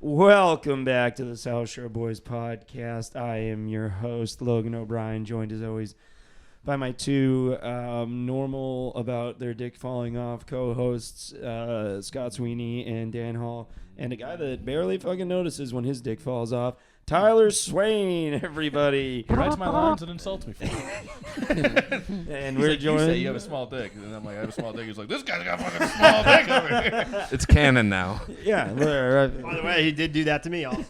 Welcome back to the South Shore Boys podcast. I am your host, Logan O'Brien, joined as always by my two normal about their dick falling off co-hosts, Scott Sweeney and Dan Hall, and a guy that barely fucking notices when his dick falls off, Tyler Swain, everybody. He writes my lines and insults me for it. And He's we're like, joined. You say you have a small dick. And I'm like, I have a small dick. He's like, this guy's got a fucking small dick over here. It's canon now. Yeah. By the way, he did do that to me also.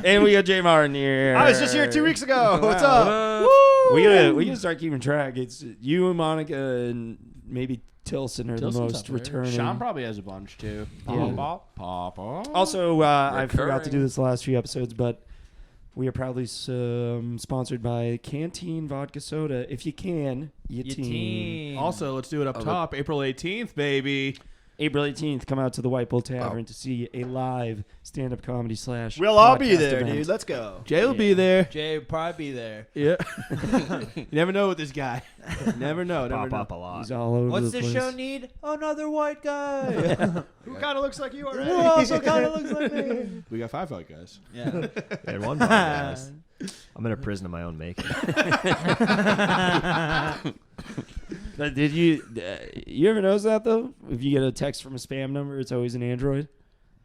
And we got Jay Martin here. I was just here 2 weeks ago. What's up? We gotta start keeping track. It's you and Monica and maybe Tilson are the Tilson's most up there. returning. Sean probably has a bunch too. Yeah. Papa. Also, I forgot to do Recurring. this the last few episodes, but we are proudly sponsored by Canteen Vodka Soda. If you can, you teen. Also, let's do it up top. April 18th, baby. April 18th, come out to the White Bull Tavern to see a live stand-up comedy / We'll all be podcast there, event. dude. Let's go. Jay will be there. Jay would probably be there. Yeah. You never know with this guy. Never know. Pop Never up a know. lot. He's all over What's the the place. show need? Another white guy. Who kind of looks like you already? Who also kind of looks like me. We got 5 white guys. Yeah. And one podcast. I'm in a prison of my own making. But did you ever notice that though? If you get a text from a spam number, it's always an Android.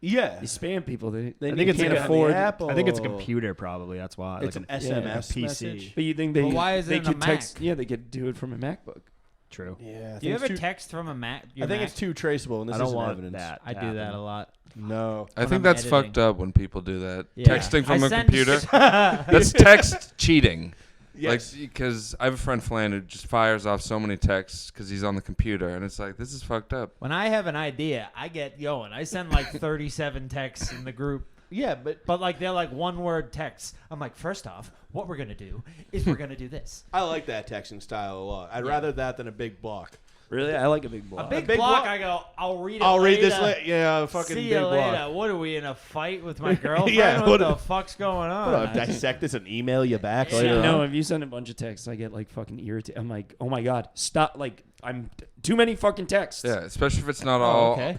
Yeah. You spam people. They I think it's can't like afford. I think it's a computer, probably. That's why. It's like an SMS PC. message. But you think they? Well, why is it they in a could text? Mac? Yeah, they could do it from a MacBook. True. Yeah. Do you have a text from a Mac? I think it's too traceable, and this I don't isn't want evidence. that. I to do that happen. a lot. No. I When think I'm that's editing. fucked up when people do that. Yeah. Texting from I a send- computer. That's text cheating. Yes. Like, because I have a friend, Flan, who just fires off so many texts because he's on the computer. And it's like, this is fucked up. When I have an idea, I get going. I send like 37 texts in the group. Yeah, but But like they're like one word texts. I'm like, first off, what we're gonna do is we're gonna do this. I like that texting style a lot. I'd Yeah. rather that than a big block. Really, I like a big A block. big big block. block? I go. I'll read it. I'll read this later. later. Yeah, fucking See big you later. block. What are we in a fight with my girlfriend? Yeah, what what- the fuck's going on? What, dissect this and email you back Yeah. later No, on? if you send a bunch of texts, I get like fucking irritated. I'm like, oh my god, stop! Like, I'm too many fucking texts. Yeah, especially if it's not Oh, all. okay.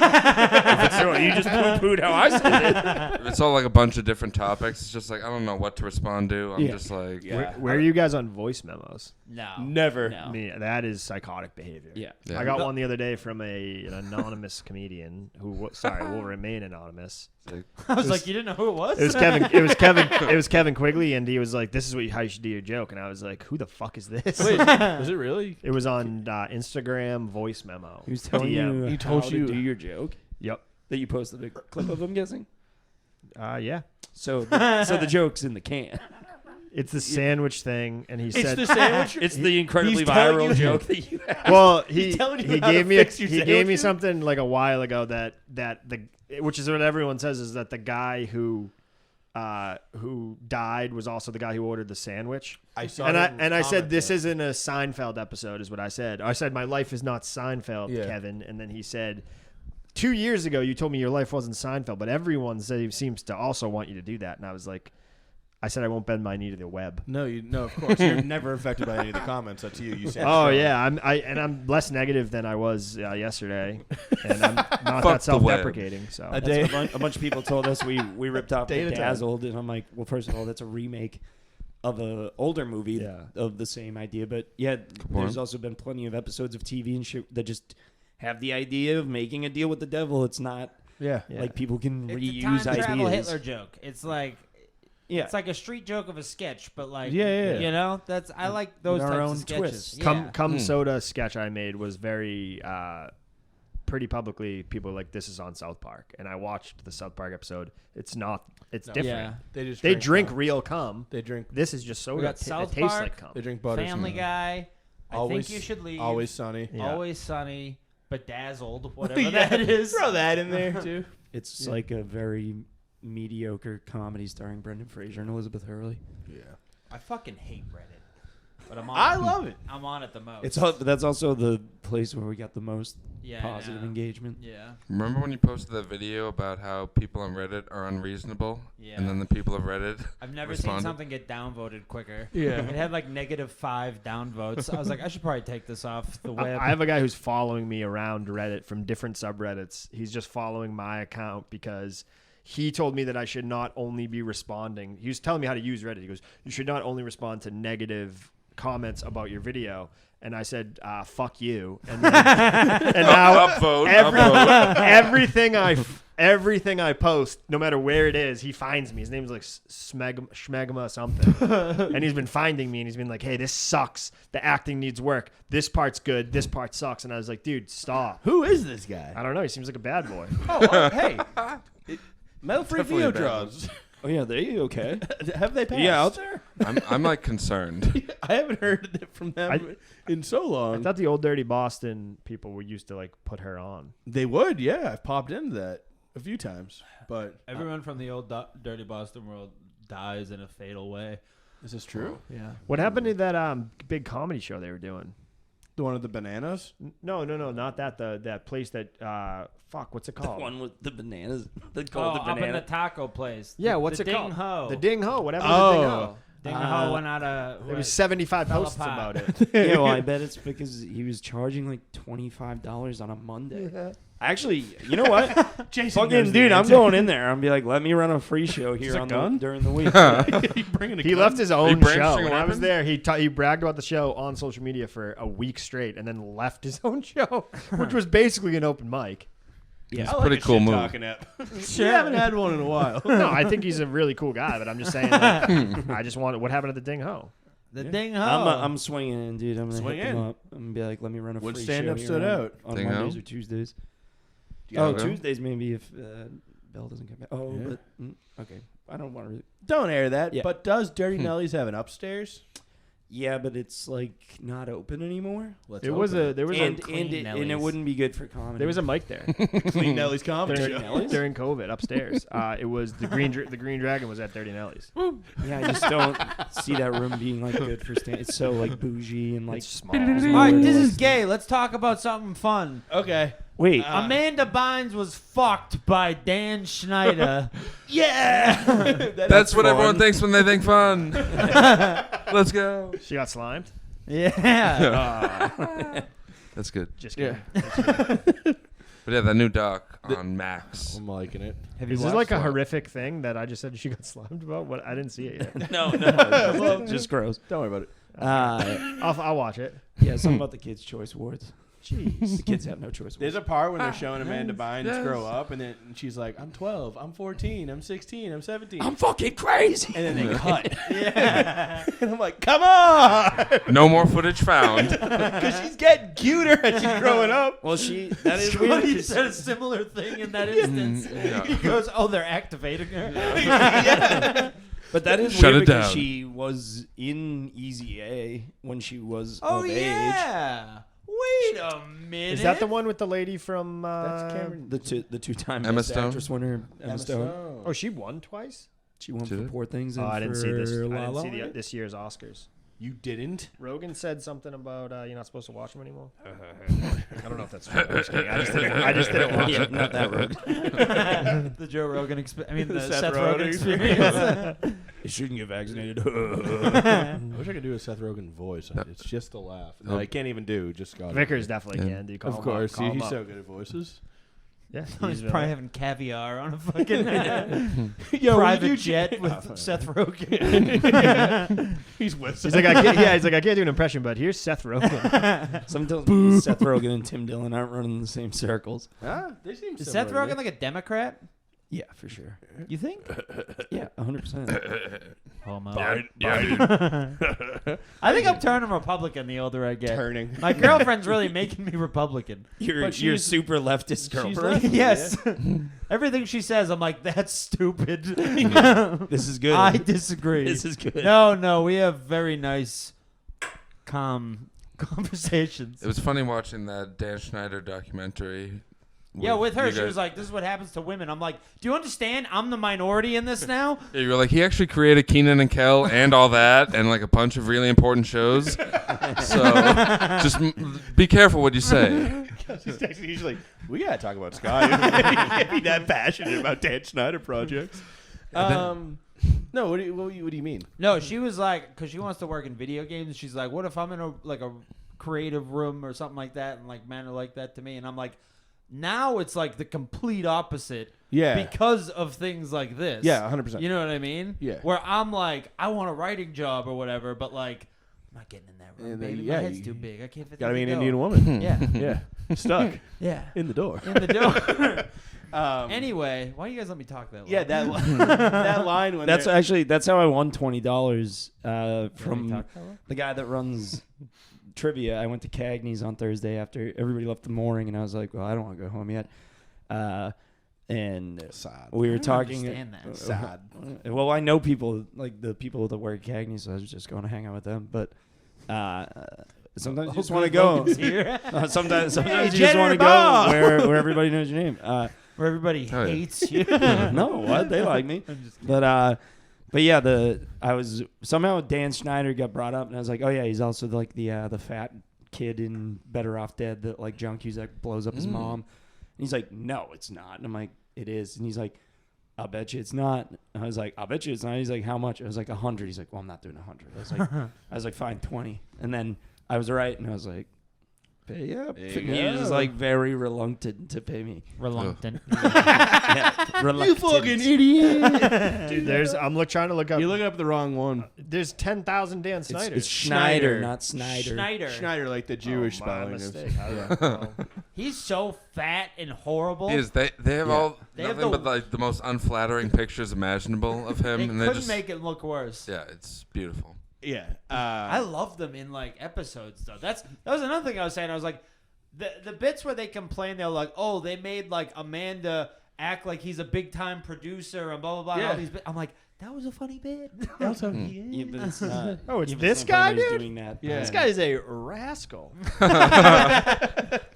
You just poo-pooed how I said it. If it's all like a bunch of different topics, it's just like, I don't know what to respond to. I'm Yeah. just like, Yeah. Where are you guys on voice memos? No. Never. No. Me, that is psychotic behavior. Yeah. Yeah. I got one the other day from an anonymous comedian who, will remain anonymous. I was like, you didn't know who it was? It was Kevin. It was Kevin. It was Kevin Quigley, and he was like, "This is how you should do your joke." And I was like, "Who the fuck is this?" Wait, was it really? It was on Instagram voice memo. Who's telling DM. you He told how you- to do your joke? Yep. That you posted a clip of, I'm guessing. Yeah. So the joke's in the can. It's the sandwich thing, and he It's said, the sandwich. It's the incredibly He's telling viral you- joke that you have. "Well, he telling you he how to gave me fix your he gave me sandwiches? something like a while ago that which is what everyone says is that the guy who died was also the guy who ordered the sandwich." I saw And him I said, comment "This that. isn't a Seinfeld episode," is what I said. I said, "My life is not Seinfeld, Yeah. Kevin." And then he said, 2 years ago, you told me your life wasn't Seinfeld, but everyone seems to also want you to do that." And I was like, I said, "I won't bend my knee to the web." No, of course. You're never affected by any of the comments. That's you. You sound Oh strong. yeah, I'm less negative than I was yesterday, and I'm not Fuck that the web. self-deprecating. So A That's day- what a bunch of people told us. We ripped off Data time. Dazzled, and I'm like, well, first of all, that's a remake of a older movie Yeah. of the same idea. But yeah, there's also been plenty of episodes of TV and shit that just have the idea of making a deal with the devil. It's not Yeah. like people can It's a reuse time travel ideas. Hitler joke. It's like Yeah. it's like a street joke of a sketch, but like Yeah. you know, that's I like those With our types own of sketches. twists. Yeah. Cum Soda sketch I made was very pretty publicly. People were like, "This is on South Park," and I watched the South Park episode. It's not. It's different. Yeah. They just They drink cum. real cum. They drink. This is just soda. We got It South tastes Park. like cum. They drink butter. Family Guy. I Always, think you should leave. Always Sunny. Yeah. Always Sunny. Bedazzled. Whatever Yeah, that is. Throw that in there too. It's like a very mediocre comedy starring Brendan Fraser and Elizabeth Hurley. Yeah. I fucking hate Reddit, but I'm on. I love it. I'm on it the most. That's also the place where we got the most Yeah, I positive know. engagement. Yeah. Remember when you posted that video about how people on Reddit are unreasonable? Yeah. And then the people of Reddit I've never responded? seen something get downvoted quicker. Yeah. It had like -5 downvotes. I was like, I should probably take this off the web. I have a guy who's following me around Reddit from different subreddits. He's just following my account because he told me that I should not only be responding. He was telling me how to use Reddit. He goes, you should not only respond to negative comments about your video. And I said, fuck you. And, then, and now Upvote. everything I post, no matter where it is, he finds me. His name's like Schmegma something. And he's been finding me and he's been like, hey, this sucks. The acting needs work. This part's good. This part sucks. And I was like, dude, stop. Who is this guy? I don't know. He seems like a bad boy. Hey, Metal Free Definitely Video a bad Draws. Oh yeah, they okay? Have they passed? Yeah, out there. I'm like concerned. I haven't heard it from them in so I long. thought the old Dirty Boston people were used to like put her on. They would, yeah. I've popped into that a few times, but Everyone from the old Dirty Boston world dies in a fatal way. is this true? Yeah. What happened to that big comedy show they were doing? The one of the bananas? No, not that. That place that what's it The called? one with the bananas. They Oh, called the up in the banana. taco place. Yeah, The- what's the it called? Ding Ho. The Ding Ho. Whatever. Oh. The Ding Ho. Ding Ho went out of. There was 75 Fell posts apart. about it. Yeah, well, I bet it's because he was charging like $25 on a Monday. Actually, you know what? Jason Fucking knows the dude, I'm answer. going in there. I'm be like, let me run a free show here a on gun? during the week. You bringing a He gun? left his own brandishing show. a When I was weapon? there, he bragged about the show on social media for a week straight, and then left his own show, which was basically an open mic. It's I a like pretty a cool move. shit-talking app. We haven't had one in a while. No, I think he's a really cool guy, but I'm just saying. Like, I just want what happened at the Ding Ho. The Ding Ho. I'm swinging in, dude. I'm gonna Swing hit them in. up. I'm gonna be like, let me run a What free stand-up show stood here out? on Ding Mondays Ho? or Tuesdays. You Oh, gotta go? Tuesdays maybe if Bell doesn't come back. Oh, Yeah. but okay. I don't want to. Don't air that. Yeah. But does Dirty Nellies have an upstairs? Yeah, but it's like not open anymore. Let's There was a And Clean it Nellies. wouldn't be good for comedy. there was a mic there Clean Nellies comedy during, show. during COVID upstairs. It was the Green Dragon was at Dirty Nellies. Yeah, I just don't see that room being like good for stand. It's so like bougie and like It's small. All right, this is gay. Let's talk about something fun. Okay. Wait, Amanda Bynes was fucked by Dan Schneider. Yeah. That's what everyone thinks when they think fun. Let's go. She got slimed. Yeah. That's good. Just Yeah. kidding. But yeah, that new doc on Max. I'm liking it. Have you Is this watched like a it? horrific thing that I just said she got slimed about? What I didn't see it yet. no, just gross. Don't worry about it. I'll watch it. Yeah, something about the Kids' Choice Awards. Jeez. The kids have no choice. There's a part when they're showing Amanda Bynes Yes. grow up, and then she's like, "I'm 12, I'm 14, I'm 16, I'm 17," I'm fucking crazy. and then they cut. Yeah, and I'm like, "Come on," No more footage found. because she's getting cuter as she's growing up. Well, that is weird. He 'cause- said a similar thing in that instance. Yeah. He goes, "Oh, they're activating her." But that is Shut weird it because down. she was in Easy A when she was Oh of age. yeah. Wait a minute. Is that the one with the lady from? That's Cameron. The two-time Emma Best Stone? Actress winner, Emma Stone. Oh, she won twice. She won She for did? Poor Things. Oh, And I didn't see this. I for La didn't La see Land. this year's Oscars. You didn't? Rogan said something about you're not supposed to watch them anymore. I don't know if that's true. I'm just kidding. I just didn't watch Yeah, it. not that road. the Joe Rogan experience? I mean, the Seth Seth Rogen Rogen experience. You shouldn't get vaccinated. I wish I could do a Seth Rogen voice. Yep. It's just a laugh. Oh. I can't even do. Just got Vickers definitely Yeah. can. Do you call Of him course, Up, call him he's up. so good at voices. Yeah, He's probably having caviar on a fucking Yo, private jet with Seth Rogen. He's with. He's like, I can't do an impression, but here's Seth Rogen. Sometimes Seth Rogen and Tim Dillon aren't running in the same circles. They seem Is similar Seth to me. Rogen like a Democrat? Yeah, for sure. You think? Yeah, 100%. Homo. Biden. I think I'm turning Republican the older I get. turning? My girlfriend's really making me Republican. You're But you're she's- super leftist she's girlfriend. left. Yes. Everything she says, I'm like, that's stupid. This is good. I disagree. This is good. No, we have very nice, calm conversations. It was funny watching that Dan Schneider documentary Yeah, with her, you she guys. was like, "This is what happens to women." I'm like, "Do you understand? I'm the minority in this now." Yeah, you were like, he actually created Keenan and Kel and all that, and like a bunch of really important shows. So just be careful what you say. He's texting, he's like, we gotta talk about Sky. Can't be that passionate about Dan Schneider projects. No, what do you mean? No, she was like, because she wants to work in video games. She's like, "What if I'm in a creative room or something like that, and like men are like that to me?" And I'm like, now it's like the complete opposite. Yeah. Because of things like this. Yeah, 100%. You know what I mean? Yeah. Where I'm like, I want a writing job or whatever, but like, I'm not getting in that room, And then, baby. yeah, My head's you too big. I can't fit. Gotta through be an the Indian door. woman. Yeah. Yeah. Stuck Yeah. in the door. In the door. Anyway. Anyway, why you guys let me talk that long? Yeah, that line when That's they're- actually how I won $20 Let me from talk that long? the guy that runs trivia. I went to Cagney's on Thursday after everybody left the mooring, and I was like, well, I don't want to go home yet. And sad. we were I don't talking. understand that. Sad. Well, I know people, like the people that work at Cagney's, so I was just going to hang out with them. But sometimes you just want to go. Logan's here. Sometimes you Hey, just want to go Bob. where everybody knows your name. Where everybody Oh, yeah. hates you. No, what? They like me. But yeah, somehow Dan Schneider got brought up, and I was like, oh yeah, he's also like the fat kid in Better Off Dead that like John Cusack blows up his mom. And he's like, no, it's not. And I'm like, it is. And he's like, I'll bet you it's not. And I was like, I'll bet you it's not. He's like, how much? I was like, 100. He's like, well, I'm not doing 100. I was like, fine, 20. And then I was right, and I was like, pay up. There you He was go. like very reluctant to pay me. Reluctant. Reluctant. idiot. Dude, I'm trying to look up. You're looking up the wrong one. There's 10,000 Dan It's, Snyders. it's Schneider, Schneider. not Snyder. Schneider. Schneider, like the Jewish my spelling. mistake. Of, Well, He's so fat and horrible. He is. They have all They have nothing the- but like the most unflattering pictures imaginable of him, They and they couldn't just make it look worse. yeah, it's beautiful. yeah. I love them in like episodes though. That was another thing I was saying. I was like, the bits where they complain, they're like, oh, they made like Amanda act like he's a big time producer and blah blah blah. And all Yeah. these bits. I'm like, that was a funny bit. Also, Yeah, but it's not. Oh, it's Yeah, but this sometimes guy, he's dude? doing that. Yeah. This guy is a rascal.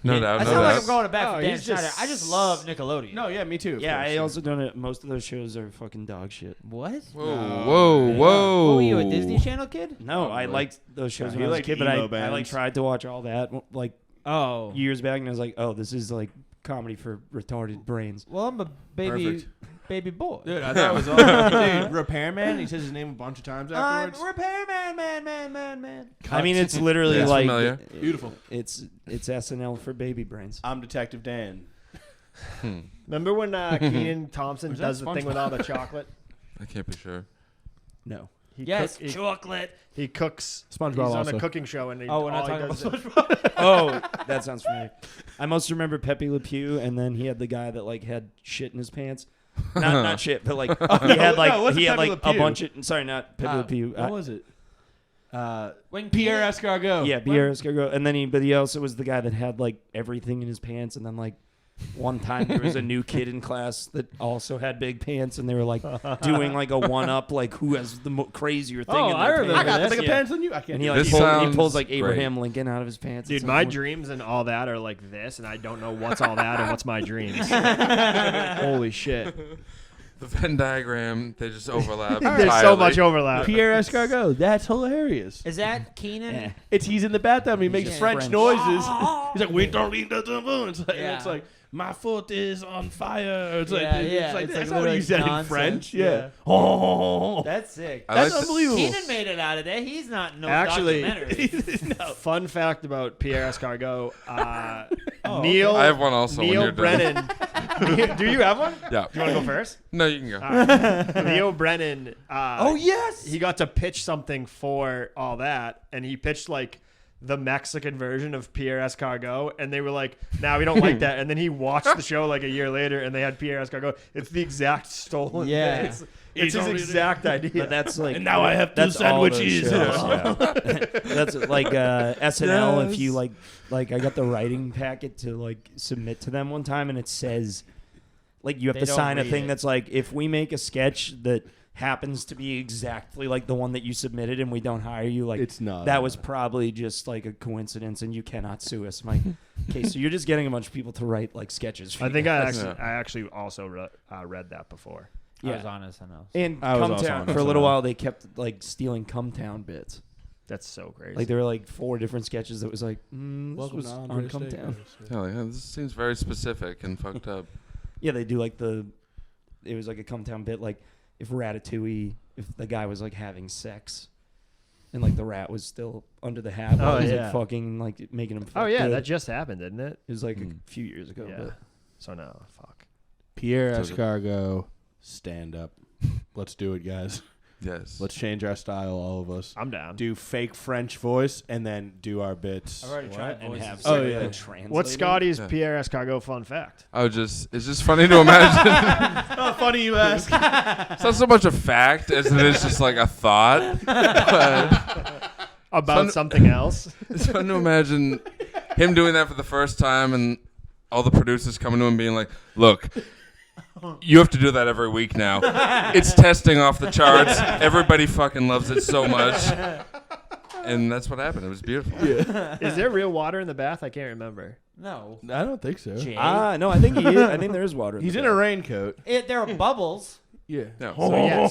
No doubt, I no sound like doubt. I'm going back Oh, for Dan he's just- Schneider. I just love Nickelodeon. no, yeah, me too. of Yeah, course, I also don't know. Most of those shows are fucking dog shit. What? Whoa, No. whoa, Yeah. whoa! What were you, a Disney Channel kid? No, Oh, I really? liked those shows Yeah, when I he was a liked kid, but emo I like bands. tried to watch all that like Oh. years back, and I was like, oh, this is like comedy for retarded brains. Well, I'm a Perfect. baby boy. Dude, I thought it was awesome. Dude, Repairman. He says his name a bunch of times I'm afterwards. repairman, man. I mean, it's literally Yeah, it's like familiar. Beautiful. It's SNL for baby brains. I'm Detective Dan. Remember when Keenan Thompson Was that does the thing with all the chocolate? I can't be sure. No, He Yes, cook- he- chocolate. He cooks. SpongeBob He's on also. a cooking show, and Oh, we're not all he talking does about is- SpongeBob. oh, that sounds familiar. I most remember Pepe Le Pew, and then he had the guy that like had shit in his pants. Not shit, but like he had like no, it wasn't he had Pepe like Le a Pew. bunch of. Sorry, not Pepe Le Pew. What was it? When Pierre Keenan- Escargot. Yeah, Pierre Escargot, and then he also was the guy that had like everything in his pants, and then like one time there was a new kid in class that also had big pants, and they were like doing like a one up, like who has the crazier thing Oh, in I their remember I pants. got this, bigger Yeah. pants than you. I can't. And he do like This he sounds pulls like great. Abraham Lincoln out of his pants. Dude, at my some point. dreams and all that are like this, and I don't know what's all that and what's my dreams. Holy shit! The Venn diagram, they just overlap. There's so entirely. much overlap. Pierre Escargot. That's hilarious. Is that Keenan? Eh. It's he's in the bathtub. And he makes Yeah. French French. noises. He's like, "We don't need the It's like, Yeah. it's like my foot is on fire. It's like, Yeah, it's yeah, like it's that's like not what you literally said in nonsense. French. Yeah. Yeah. Oh, That's sick. I that's like the- unbelievable. Keenan made it out of there. He's not in no Actually- documentary. Fun fact about Pierre Escargot: Oh, Neil. I have one also when Neil you're done. Brennan. Do you have one? Yeah. Do you want to go first? No, you can go. Neil Brennan. Oh yes. He got to pitch something for all that, and he pitched like the Mexican version of Pierre Escargot, and they were like, "Nah, we don't like that." And then he watched the show like a year later, and they had Pierre Escargot. It's the exact stolen. Yeah. It's his exact idea. But that's like And now I have two that's all those sandwiches. shows, yeah. That's like SNL. If you like I got the writing packet to like submit to them one time, and it says like you have They to don't sign a read thing it. that's like if we make a sketch that happens to be exactly like the one that you submitted and we don't hire you, like It's not. that was probably just like a coincidence and you cannot sue us. I'm like, Okay, so you're just getting a bunch of people to write like sketches. For I you think guys. I actually also read that before. I Yeah. was on SNL. And I was also Cumtown on for a little SNL. while they kept like stealing Cumtown bits. That's so crazy. Like there were like 4 different sketches that was like this Welcome was to on Andre's Cumtown. Steakhouse. Hell yeah, this seems very specific and fucked up. Yeah, they do like it was like a Cumtown bit like if Ratatouille, if the guy was like having sex and like the rat was still under the hat while Oh, he was yeah. like fucking like making him fuck oh yeah, good. that just happened, didn't it? It was like Hmm. a few years ago. Yeah. But So no, fuck. Pierre So the- Escargot, stand up. Let's do it, guys. Yes. Let's change our style, all of us. I'm down. Do fake French voice and then do our bits. I've already tried and voices. have Oh, something yeah. that translated. What's Scotty's Yeah. Pierre Escargot fun fact? It's just funny to imagine. Oh, funny you ask. It's not so much a fact as it is just like a thought. But About Fun- something else? it's fun to imagine him doing that for the first time and all the producers coming to him being like, look, you have to do that every week now. It's testing off the charts. Everybody fucking loves it so much. And that's what happened. It was beautiful. Is there real water in the bath? I can't remember. No. I don't think so. Jay. No, I think he is. I think there is water. He's the in a bath. raincoat. There are bubbles. Yeah. No.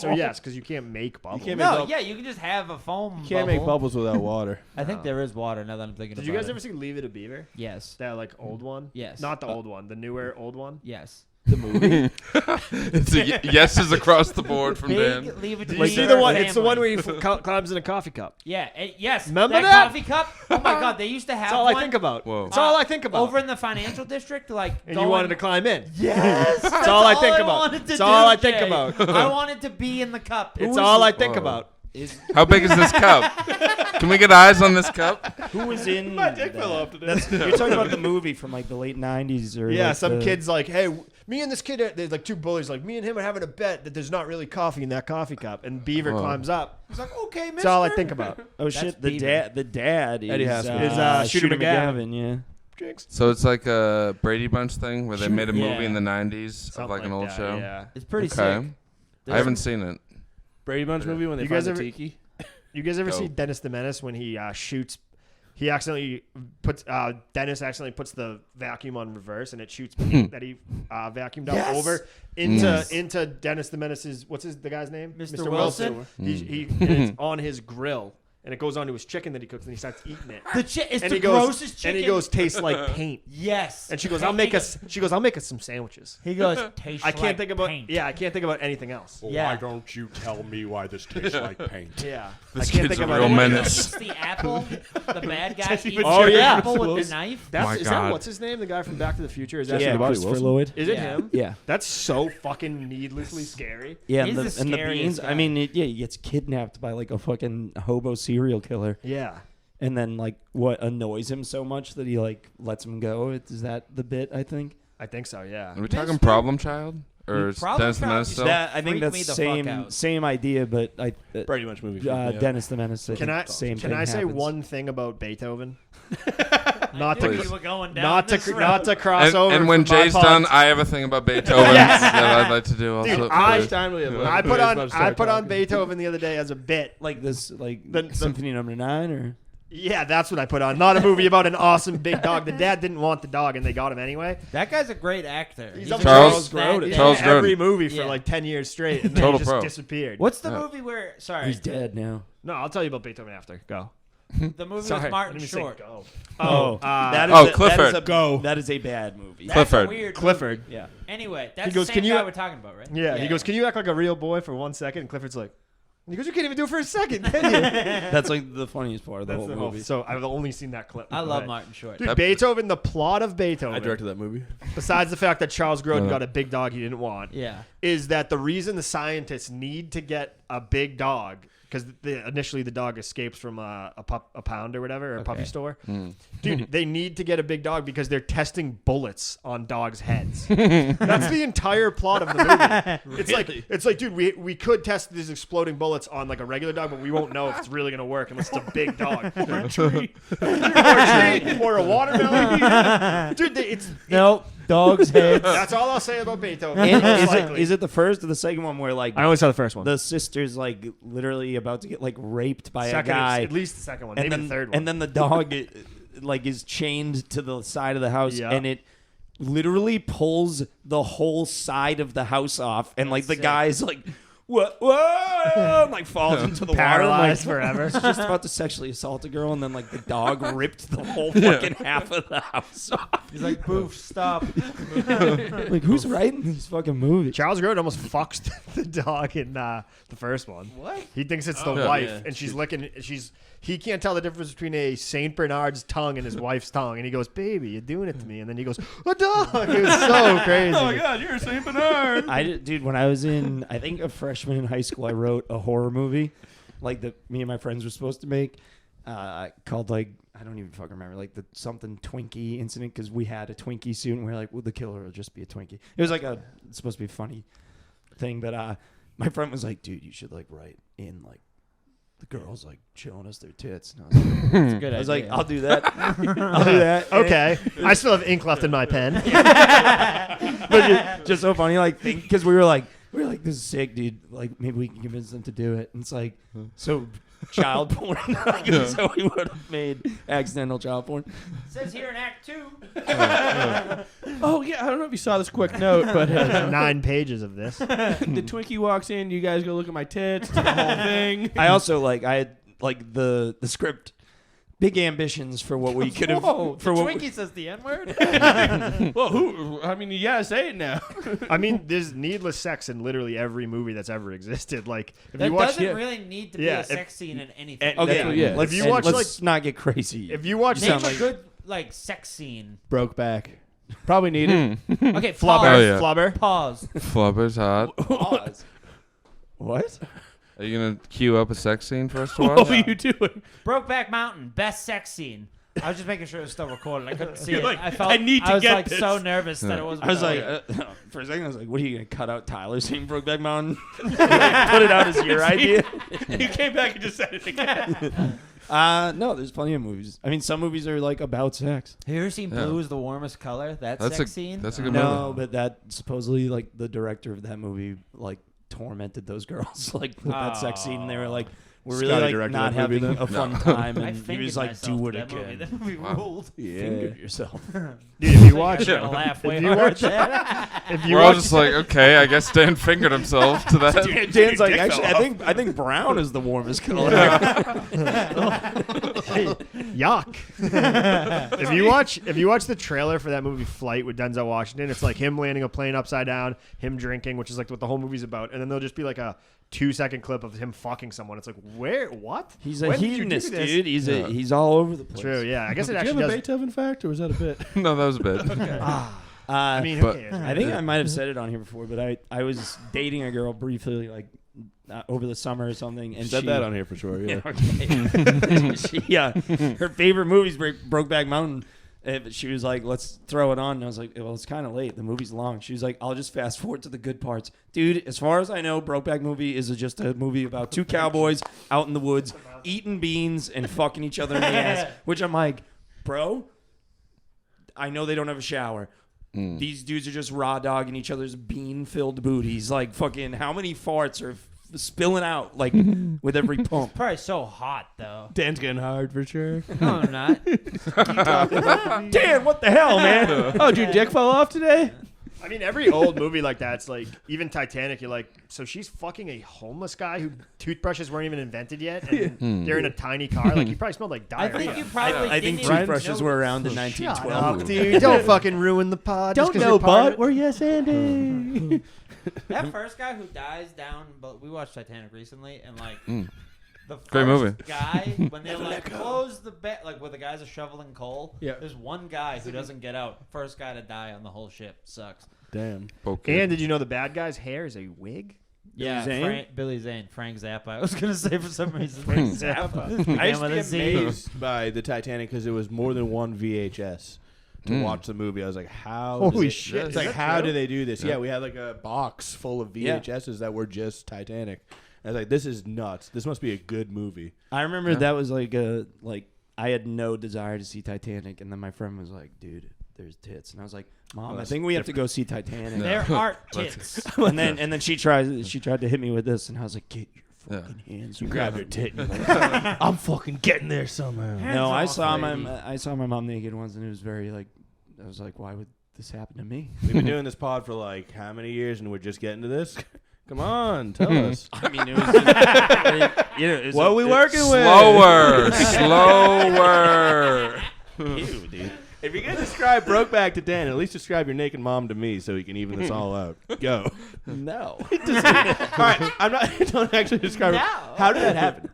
So yes, because you can't make bubbles. can't make No, bubbles. yeah, you can just have a foam You can't bubble. make bubbles without water. I think there is water now that I'm thinking Did about you guys it. ever see Leave It a Beaver? Yes. That like old one? Yes. Not the old one, the newer old one. Yes. It's yeses across the board from Dan. Big Leave It to Did you Beaver see the one? It's the family. one where he climbs in a coffee cup. Yeah. Yes. Remember that that? coffee cup? Oh my god, they used to have That's all one I think about. Whoa. That's all I think about. over in the financial district. Like, and you wanted to climb in. Yes. That's all I think about. wanted to It's do, all I think Jay. about. I wanted to be in the cup. It's all I think Whoa. about. How big is this cup? Can we get eyes on this cup? Who was in My dick that? fell off today. That's, you're talking about the movie from like the late 90s or Yeah, like some the, kid's like, hey, me and this kid, there's like 2 bullies, like, me and him are having a bet that there's not really coffee in that coffee cup. And Beaver Whoa. climbs up. It's like, okay, mister. That's all I think about. Oh shit, the Beaver. dad Eddie is Haskell. Is, Shooter McGavin. yeah. Jinx. So it's like a Brady Bunch thing where they made a movie Yeah. in the 90s of Something like an old that, show. Yeah. It's pretty Okay. sick. I haven't seen it. Brady Bunch movie when they You find guys the ever- tiki. You guys ever Dope. see Dennis the Menace when he shoots? He accidentally puts Dennis accidentally puts the vacuum on reverse and it shoots paint that he vacuumed out Yes. over into Dennis the Menace's the guy's name? Mr. Wilson. He and it's on his grill and it goes onto his chicken that he cooks and he starts eating it. It's And the he goes grossest chicken. and he goes tastes like paint. yes. And she goes, I'll make us some sandwiches. He goes, tastes I can't like think about paint. I can't think about anything else. Yeah. don't you tell me why this tastes like paint? Yeah. This I can't kid's think a about real anything menace. else. It's the apple. The bad guy eats Oh, the yeah. apple with the knife. My Is that God. what's his name? The guy from Back to the Future? Is that Yeah, Bobby Christopher Wilson. Lloyd. Is it Yeah. him? Yeah. That's so fucking needlessly scary. Yeah, He's and the the scariest beans. guy. I mean, he gets kidnapped by like a fucking hobo serial killer, Yeah. and then like what annoys him so much that he like lets him go. Is that the bit? I think I think so, yeah. Are we talking Problem Child? Or is Problem Dennis the Child Menace is still? that. I think freak that's me the fuck same out. same idea, but Brady Bunch movie. freaked me out. Dennis the Menace. Can I same can thing I say happens. one thing about Beethoven? Not Please. we were going down Not this to road. not to cross over. And when from my Jay's pod. done, I have a thing about Beethoven Yes. that I'd like to do also. Dude, How I- much time do we have left? I put We're on about to I start put on talking. Beethoven the other day as a bit. like this, like The- Symphony Number 9, or Yeah, that's what I put on. Not a movie about an awesome big dog. The dad didn't want the dog, and they got him anyway. That guy's a great actor. He's a up Charles great Grodin. dad. Charles in every Grodin. movie for Yeah. like 10 years straight, and then Total he just pro. disappeared. What's the Yeah. movie where? Sorry, he's dead now. No, I'll tell you about Beethoven after. Go. the movie Sorry, with I Martin didn't even say Short. go. That is Oh, a, that Clifford. is a, Go. That is a bad movie. That's Clifford. a weird Clifford. movie. Yeah. Anyway, that's goes, the "Can same you- guy we're talking about, right? Yeah, he goes, "Can you act like a real boy for 1 second?" And Clifford's like, he goes, "You can't even do it for a second, can you?" That's like the funniest part of the That's whole the whole. movie. So I've only seen that clip. I Go love ahead. Martin Short. Dude, That- Beethoven. The plot of Beethoven, I directed that movie. besides the fact that Charles Grodin Yeah. got a big dog he didn't want, Yeah. is that the reason the scientists need to get a big dog, because initially the dog escapes from a pound or whatever, or a puppy Okay. store. Mm. Dude, they need to get a big dog because they're testing bullets on dogs' heads. That's the entire plot of the movie. It's like, dude, we could test these exploding bullets on like a regular dog, but we won't know if it's really gonna work unless it's a big dog. Or a tree. Or a watermelon. Dude, Nope. Dogs' heads. that's all I'll say about Beethoven. And Most is, it, likely. is it the first or the second one where like I only saw the first one. the sister's like literally about to get like raped by second, a guy, at least the second one, and maybe then the third one. and then the dog like is chained to the side of the house, Yeah. and it literally pulls the whole side of the house off, and like the sick. guy's like, what? Whoa! And, like falls into the water. I'm Paralyzed like, forever. He's just about to sexually assault a girl, and then like the dog ripped the whole fucking half of the house off. He's like, "Boof, stop." Like, who's writing these fucking movies? Charles Grodin almost fucks the dog in the first one. What? He thinks it's the yeah. wife, Yeah. and she's licking. He can't tell the difference between a Saint Bernard's tongue and his wife's tongue, and he goes, "Baby, you're doing it to me," and then he goes, "A dog." It was so crazy. Oh my God, you're a Saint Bernard. Dude, when I was in, I think a freshman in high school, I wrote a horror movie, like that me and my friends were supposed to make, called like, I don't even fucking remember, like the something Twinkie incident, because we had a Twinkie suit, and we were like, well, the killer will just be a Twinkie. It was like it's supposed to be a funny thing, but my friend was like, dude, you should like write in like the girls like showing us their tits. And I was like, That's a good I was idea. like, I'll do that. I'll do that. Okay, I still have ink left in my pen. But just so funny, like, because we were like, this is sick, dude. Like, maybe we can convince them to do it. And it's like, so child porn. So we would have made accidental child porn. Says here in Act 2. Oh yeah, I don't know if you saw this quick note, but There's 9 pages of this. the Twinkie walks in. You guys go look at my tits. Do the whole thing. I also I had like the script, big ambitions for what we could have. Whoa, For what Twinkie says the N-word. Well, who? I mean, you gotta say it now. I mean, there's needless sex in literally every movie that's ever existed. Like, if There you watch, doesn't really need to be Yeah, a if- sex scene in anything. Okay, That's what- yeah. let's, If you watch, let's not get crazy. if you watch, Name sound a like- good like sex scene. Broke back. Probably need it. Okay, Flubber, pause. Oh, yeah. Flubber. Pause. Flubber's hot. Pause. What? Are you gonna queue up a sex scene for us to What watch? were you doing? Brokeback Mountain, best sex scene. I was just making sure it was still recording. I couldn't see You're it. like, I felt I need to I was get like this. so nervous that it wasn't. I was like, recording. for a second, I was like, what are you going to cut out Tyler saying Brokeback Mountain? Put it out as your idea? You came back and just said it again. No, there's plenty of movies. I mean, some movies are like about sex. have you ever seen Yeah. Blue is the Warmest Color? That That's sex a scene. that's a good No, movie. but that supposedly, like, the director of that movie, like, tormented those girls, like, with that sex scene. And they were like, we're really, Scotty like, directed not that movie, having then? a fun time. I And he fingered was like, myself do to it that movie. again. That movie Wow. ruled. Finger yourself. Dude, if you Watch watch, it. Laugh way if you hard. watch, if you We're all watch, just like, okay, I guess Dan fingered himself to that. Dan's like, dick actually, fell I think brown is the warmest color. yuck. if you watch the trailer for that movie Flight with Denzel Washington, it's like him landing a plane upside down, him drinking, which is like what the whole movie's about, and then there'll just be like a 2-second clip of him fucking someone. It's like, where? What? He's a When did you do hedonist, this? dude. He's all over the place. True. Yeah, I guess it Did you actually have a does. Beethoven fact, or was that a bit? No, that was a bit. I mean, But- who cares? I think I might have said it on here before, but I was dating a girl briefly, like over the summer or something, and Said she, that on here for sure. Yeah. Okay. Her favorite movie's Brokeback Mountain. But she was like, let's throw it on. And I was like, well, it's kind of late. The movie's long. She was like, I'll just fast forward to the good parts. Dude, as far as I know, Brokeback movie is just a movie about 2 cowboys out in the woods eating beans and fucking each other in the ass, which I'm like, bro, I know they don't have a shower. These dudes are just raw dogging each other's bean-filled booties. Like, fucking, how many farts are spilling out, like, with every pump? Probably so hot though. Dan's getting hard for sure. No, I'm not. Dan, what the hell, man? Oh, dude, dick fell off today? I mean, every old movie like that, it's like, even Titanic, you're like, so she's fucking a homeless guy who toothbrushes weren't even invented yet, and they're in a tiny car. Like, he probably smelled like I diarrhea. think you probably. I think didn't even toothbrushes know- were around in Shut 1912. up, dude. Don't fucking ruin the pod. just 'cause you're part of it. We're yes Andy. That first guy who dies down, but we watched Titanic recently, and like the first Great movie. guy when they like close the bed, like where the guys are shoveling coal. Yeah. There's one guy who doesn't get out. First guy to die on the whole ship sucks. Damn. Okay. And did you know the bad guy's hair is a wig? Yeah, Zane? Billy Zane, Frank Zappa. I was gonna say for some reason. I used to with a be Z. amazed by the Titanic because it was more than one VHS to watch the movie. I was like, how? Holy does it- shit, It's is like, that how true? do they do this? Yeah. Yeah, we had like a box full of Yeah. VHSs that were just Titanic. I was like, this is nuts. This must be a good movie. I remember that was like I had no desire to see Titanic, and then my friend was like, "Dude, there's tits," and I was like, "Mom, I that's think we have to go see Titanic." There are tits. and then she tried to hit me with this, and I was like, "Get your Yeah. hands. You grab your tit. And you're like, I'm fucking getting there somehow. No, I off, saw lady. my mom naked once, and it was very like, I was like, why would this happen to me? We've been doing this pod for like how many years, and we're just getting to this. Come on, tell us. I mean, it was just, you know, it was What are we working with? Slower. Ew, dude. If you're gonna describe Brokeback to Dan, at least describe your naked mom to me, so we can even this all out. Go. No. All right, I'm not. Don't actually describe it. How did that happen?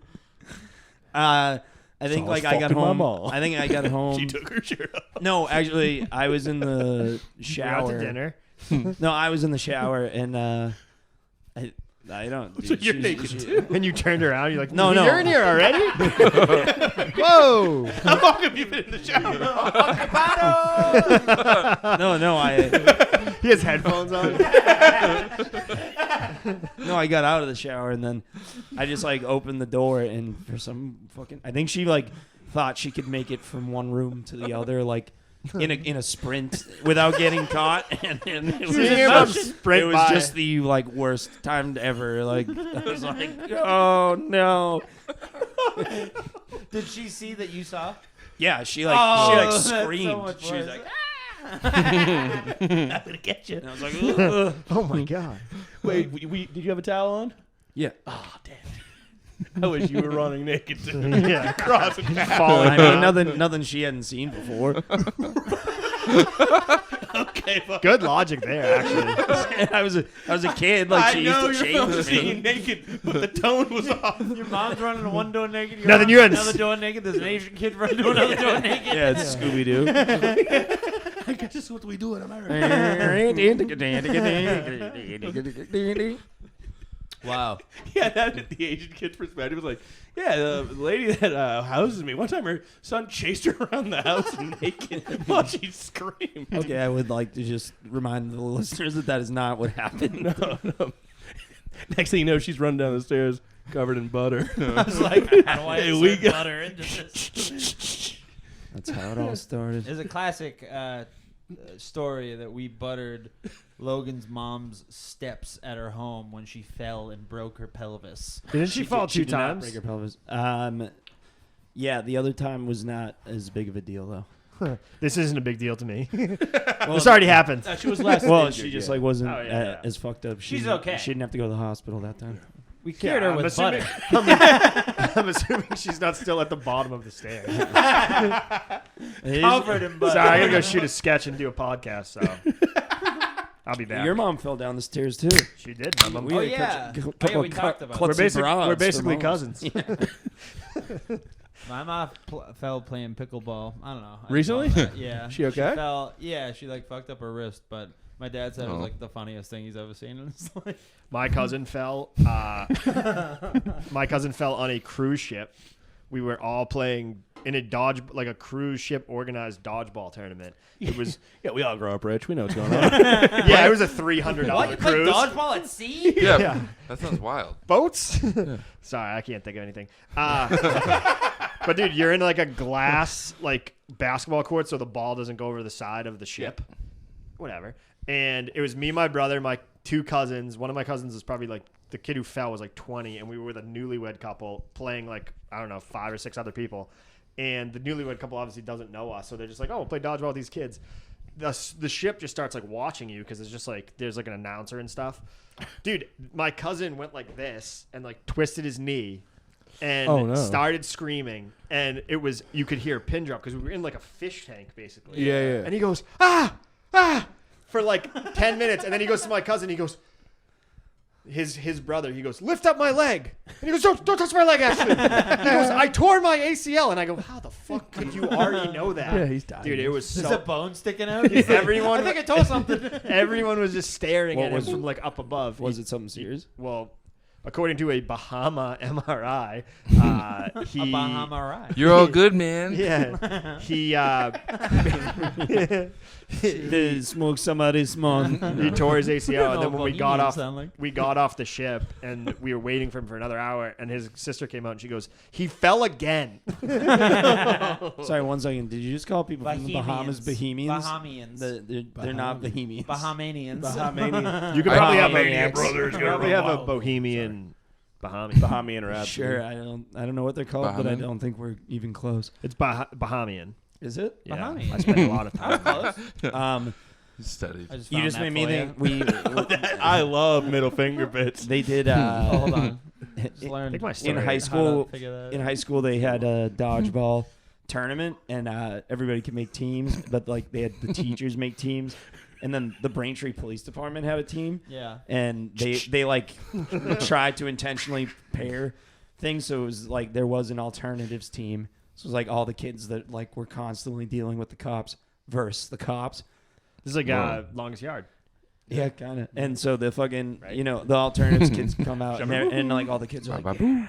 I think Saul's like I got fucking my home. mom. I think I got home. She took her shirt off. No, actually, I was in the We shower. got to dinner. No, I was in the shower, and I don't. So dude, you're she's- naked she- too. And you turned around. You're like, No, no. You're in here already? Whoa. How long have you been in the shower? No, I He has headphones on. no, I got out of the shower, and then I just like opened the door, and for some fucking, I think she like thought she could make it from one room to the other, like in a sprint without getting caught, and it was, Seeing your mom just, sprint it was by. just the like worst time ever. Like I was like, oh no. Did she see that you saw? Yeah, she like that's so screamed. much She was worse. like, I'm gonna get you. and I was like, ugh. Oh, my God. Wait, did you have a towel on? Yeah. Oh, damn. I wish you were running naked too. Yeah. Crossing paths. Falling I mean, down. nothing she hadn't seen before. Okay, fuck. Good logic there, actually. I was a kid. Like I she know used to you're supposed to change see you me. naked, but the tone was off. Your mom's running to one door naked. Your Nothing, mom's you're running in another s- door naked. There's an Asian kid running to another door naked. Yeah, it's Scooby Doo. I guess this is what we do in America. Wow. Yeah, that the Asian kid's perspective was like, yeah, the lady that houses me, one time her son chased her around the house naked while she screamed. Okay, I would like to just remind the listeners that is not what happened. No. Next thing you know, she's running down the stairs covered in butter. I was like, how do I Hey, insert we got- butter into this? That's how it all started. There's a classic story that we buttered Logan's mom's steps at her home when she fell and broke her pelvis. Didn't she fall She two did not times? break her pelvis. Yeah, the other time was not as big of a deal though. This isn't a big deal to me. Well, This already happened. She was less well, injured, she just yeah. like wasn't Oh, yeah. as fucked up. She She's didn't- okay. She didn't have to go to the hospital that time. We cured her I'm with assuming- butter. I'm assuming she's not still at the bottom of the stairs. Covered in butter. Sorry, I gotta go shoot a sketch and do a podcast, so I'll be back. Your mom fell down the stairs too. She did. My mom. We Oh, had yeah. a couple Oh, yeah, we of talked about it. We're, klutzy broads we're for basically moms. cousins. My mom fell playing pickleball. I don't know. I Recently? saw that. Yeah. She okay? She fell. Yeah, she like fucked up her wrist, but my dad said it was Oh. like the funniest thing he's ever seen in his life. My cousin fell. My cousin fell on a cruise ship. We were all playing in a cruise ship organized dodgeball tournament. It was Yeah, we all grow up rich. We know what's going on. yeah, it was a $300 What? You play cruise. dodgeball at sea? Yeah, Yeah. that sounds wild. Boats? Sorry, I can't think of anything. But dude, you're in like a glass like basketball court, so the ball doesn't go over the side of the ship. Whatever. And it was me, my brother, my two cousins. One of my cousins is probably like the kid who fell was like 20, and we were with a newlywed couple playing like I don't know 5 or 6 other people. And the newlywed couple obviously doesn't know us, so they're just like, "Oh, we'll play dodgeball with these kids." The ship just starts like watching you because it's just like there's like an announcer and stuff. Dude, my cousin went like this and like twisted his knee and Oh, no. started screaming, and it was you could hear a pin drop because we were in like a fish tank basically. Yeah. And he goes for like 10 minutes, and then he goes to my cousin. He goes. His brother, he goes, lift up my leg. And he goes, don't touch my leg, Ashley. He goes, I tore my ACL. And I go, how the fuck could you already know that? Yeah, he's dying. Dude, it was Is so... a bone sticking out? Everyone, I think I told something. everyone was just staring What at him was- from like up above. Was it something serious? Well, according to a Bahama MRI, he... A Bahama ride. You're all good, man. Yeah. He, Smoke somebody's mom. he tore his ACL, and then No, when we Bohemian got off, sound like. we got off the ship, and we were waiting for him for another hour, and his sister came out, and she goes, he fell again. Sorry, 1 second. Did you just call people from the Bahamas Bahamians? Bahamians. They're not Bahamians. Bahamanians. You could I probably know have Maniac a, you could probably have a Bohemian Bahamian or Absalom? Sure, I don't know what they're called, but I Bahamian? don't think we're even close. It's Bahamian. Is it? Yeah, Bahamian. I spent a lot of I was time. close. Studied. I just You found just that made me for think we I love middle finger bits. they did Oh, hold on. Just in learned think my in story- high how to school figure that in high school they had a dodgeball tournament and everybody could make teams, but like they had the teachers make teams, and then the Braintree Police Department had a team. Yeah. And they like tried to intentionally pair things, so it was like there was an alternatives team. So it was like all the kids that like were constantly dealing with the cops versus the cops. This is like Whoa. Longest Yard. Yeah, kind of. And so the fucking Right. the alternatives kids come out and like all the kids are like, Ba-ba-boo.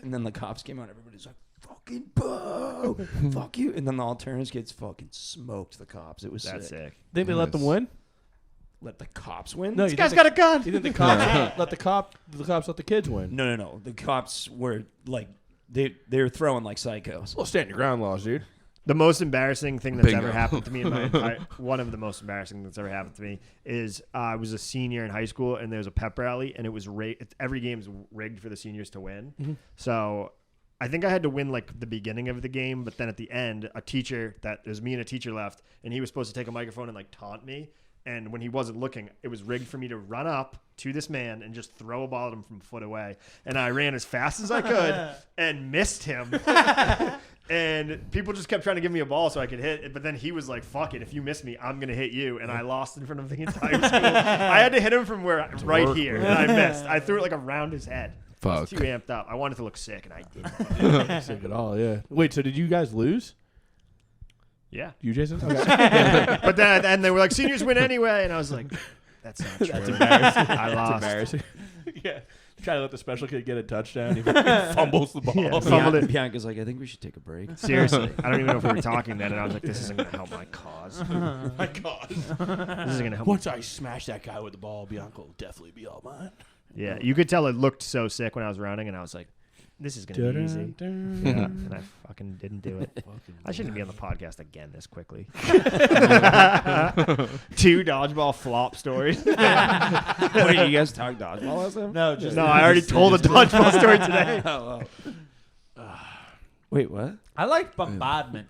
and then the cops came out. Everybody's like, fucking boo, fuck you. And then the alternatives kids fucking smoked the cops. It was That's sick. sick. Think they let them win? Let the cops win? No, This guy's got a gun. You think the cops let the cops let the kids win? No. The cops were like they were throwing like psychos. Well, stand your ground laws, dude. The most embarrassing thing that's Bingo. ever happened to me in my entire, one of the most embarrassing things that's ever happened to me is I was a senior in high school and there was a pep rally and it was every game's rigged for the seniors to win. So I think I had to win like the beginning of the game, but then at the end, it was me and a teacher left, and he was supposed to take a microphone and like taunt me. And when he wasn't looking, it was rigged for me to run up to this man and just throw a ball at him from a foot away. And I ran as fast as I could and missed him. And people just kept trying to give me a ball so I could hit it. But then he was like, fuck it. If you miss me, I'm going to hit you. And I lost in front of the entire school. I had to hit him from right here. And I missed. I threw it like around his head. I was Fuck. too amped up. I wanted to look sick, and I didn't. Sick at all, yeah. Wait, so did you guys lose? Yeah. You, Jason? Okay. But then and they were like, seniors win anyway. And I was like, that's not true. That's embarrassing. I That's lost. embarrassing. Yeah. Try to let the special kid get a touchdown. He fumbles the ball. Yeah. Fumbled it. Bianca's like, I think we should take a break. Seriously. I don't even know if we were talking then. And I was like, this isn't going to help my cause. My God. This isn't going to help. Once I smash that guy with the ball, Bianca will definitely be all mine. Yeah. You could tell it looked so sick when I was running. And I was like, this is going to be easy. Yeah, and I fucking didn't do it. I shouldn't be on the podcast again this quickly. 2 dodgeball flop stories. What did you guys talk dodgeball last time? No, just No, I already told a dodgeball story today. Wait, what? I liked bombardment.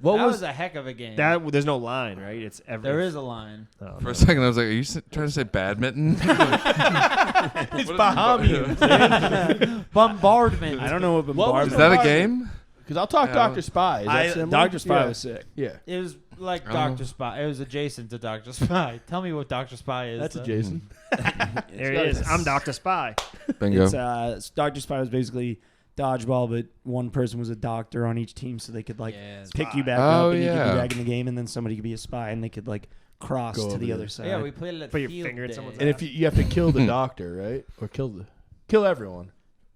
What That was was a heck of a game. There's no line, right? It's every. There is a line. Oh, For a second, I was like, "Are you trying to say badminton?" it's Bahamian? Bombardment. I don't know what was bombardment Is that a game? Because I'll talk Yeah. Dr. Spy. Is that similar? Dr. Spy Yeah. was sick. Yeah. It was like Oh. Dr. Spy. It was adjacent to Dr. Spy. Tell me what Dr. Spy is. That's a though. Jason. there he is. I'm Dr. Spy. Bingo. It's Dr. Spy was basically dodgeball, but one person was a doctor on each team, so they could like Yeah. pick you back Oh, up and you could yeah. be back in the game, and then somebody could be a spy and they could like cross Go to over the there. other side. Yeah, we played it at Put your field finger in day. someone's And if you have to kill the doctor, right? Or kill everyone.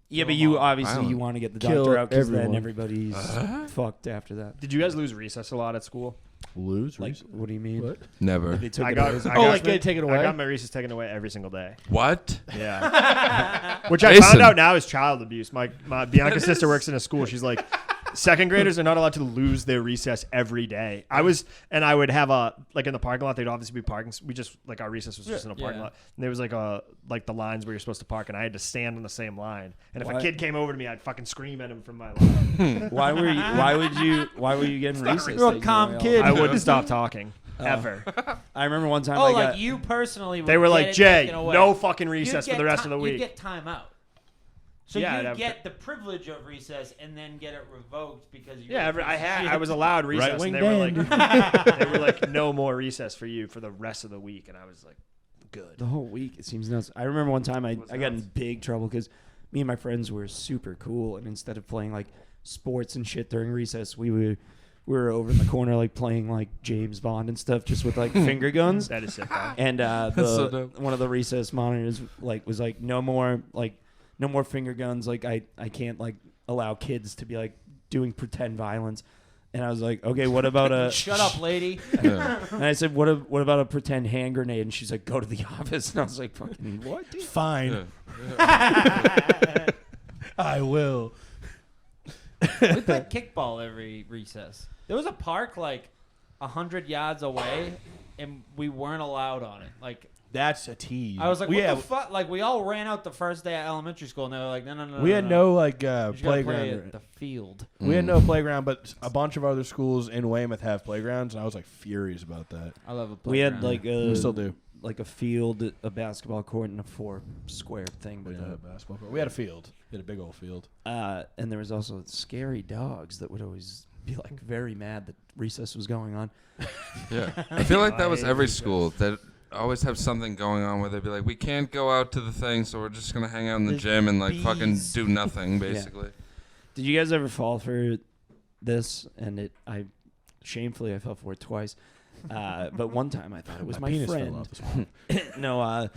Yeah, but you obviously Violent. you want to get the Kill doctor out because then everyone. everybody's fucked after that. Did you guys lose recess a lot at school? Lose? Like, what do you mean? What? Never. They took I it got. away. I Oh, got like get it taken away? I got my recess taken away every single day. What? Yeah. Which I Jason. found out now is child abuse. My Bianca's sister works in a school. She's like, second graders are not allowed to lose their recess every day. I would have like in the parking lot, they'd obviously be parking. We just like our recess was just in a parking Yeah. lot. And there was like the lines where you're supposed to park, and I had to stand on the same line. And if Why- a kid came over to me, I'd fucking scream at him from my line. Why were you getting recess? You're a taken calm away all kid. the I time? wouldn't stop talking ever. I remember one time Oh, I like got you personally. They would were get like, it Jay, taken away. no fucking You'd recess for get the rest of the You'd week. get timeout. So Yeah, I'd you have- get the privilege of recess and then get it revoked because you. Yeah, I was allowed recess, Right-wing and they were Dan. like, they were like, no more recess for you for the rest of the week, and I was like, good. the whole week. It seems nuts. I remember one time I was got in nuts. big trouble because me and my friends were super cool, and instead of playing like sports and shit during recess, we were over in the corner like playing like James Bond and stuff, just with like finger guns. That is sick. Though. And so dope. one of the recess monitors like was like no more finger guns. Like I can't like allow kids to be like doing pretend violence. And I was like, okay, what about a Shut up, lady. Yeah. And I said, what about a pretend hand grenade? And she's like, go to the office. And I was like, fucking what? Dude? Fine. Yeah. I will. We played kickball every recess. There was a park like 100 yards away, and we weren't allowed on it. Like That's a tease. I was like, we what had, the fuck? Like, we all ran out the first day at elementary school, and they were like, no. we had no like You just gotta playground. play at the field. We had no playground, but a bunch of other schools in Weymouth have playgrounds, and I was like furious about that. I love a We playground. had like We still do. like a field, a basketball court, and a 4 square thing. We With had a basketball court. We had a field. We had a big old field. and there was also scary dogs that would always be like very mad that recess was going on. Yeah, I feel like that was every school that always have something going on where they'd be like, we can't go out to the thing, so we're just gonna hang out in the There's gym and like fucking bees. do nothing, basically. Did you guys ever fall for this? And I shamefully I fell for it twice. But one time I thought it was my penis friend. fell off this morning. No,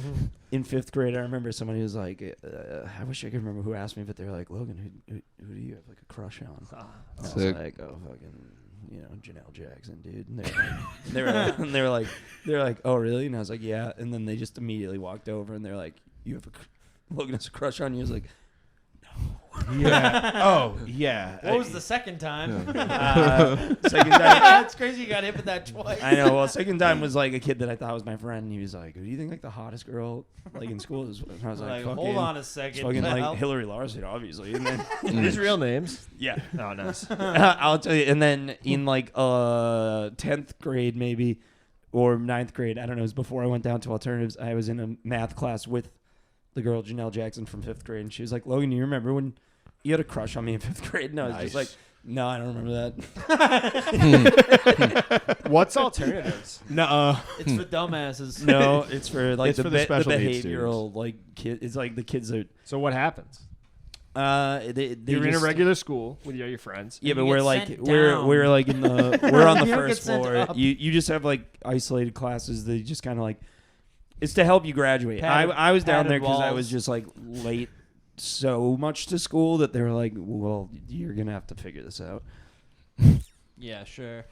in 5th grade, I remember somebody was like, I wish I could remember who asked me, but they were like, Logan, who do you have like a crush on? I was Sick. like, oh, fucking, Janelle Jackson, dude. And they were like, oh, really? And I was like, yeah. And then they just immediately walked over and they're like, you have Logan has a crush on you. I was like, Yeah. Oh, yeah. What was the second time? second time. That's crazy. You got hit with that twice. I know. Well, second time was like a kid that I thought was my friend. And he was like, "Who do you think like the hottest girl like in school is?" And I was like, Like, fucking, hold on a it's second. fucking pal. like Hillary Larson, obviously." And then His real names? yeah, Oh, nice. I'll tell you. And then in like 10th grade maybe or 9th grade, I don't know. It was before I went down to alternatives. I was in a math class with the girl Janelle Jackson from 5th grade, and she was like, "Logan, you remember when you had a crush on me in 5th grade?" And I was just like, "No, I don't remember that." What's alternatives? Nuh-uh. It's for dumbasses. No, it's for like It's the, for the special the needs behavioral like kid. It's like the kids that So what happens? they You're in a just- regular school with your friends. Yeah, And but you we're get like sent we're down. we're like in the we're on the You don't first get sent floor. up. You just have like isolated classes that you just kind of like. It's to help you graduate. Padded- I was down padded there because I was walls. just like late so much to school that they were like, "Well, you're gonna have to figure this out." Yeah, sure.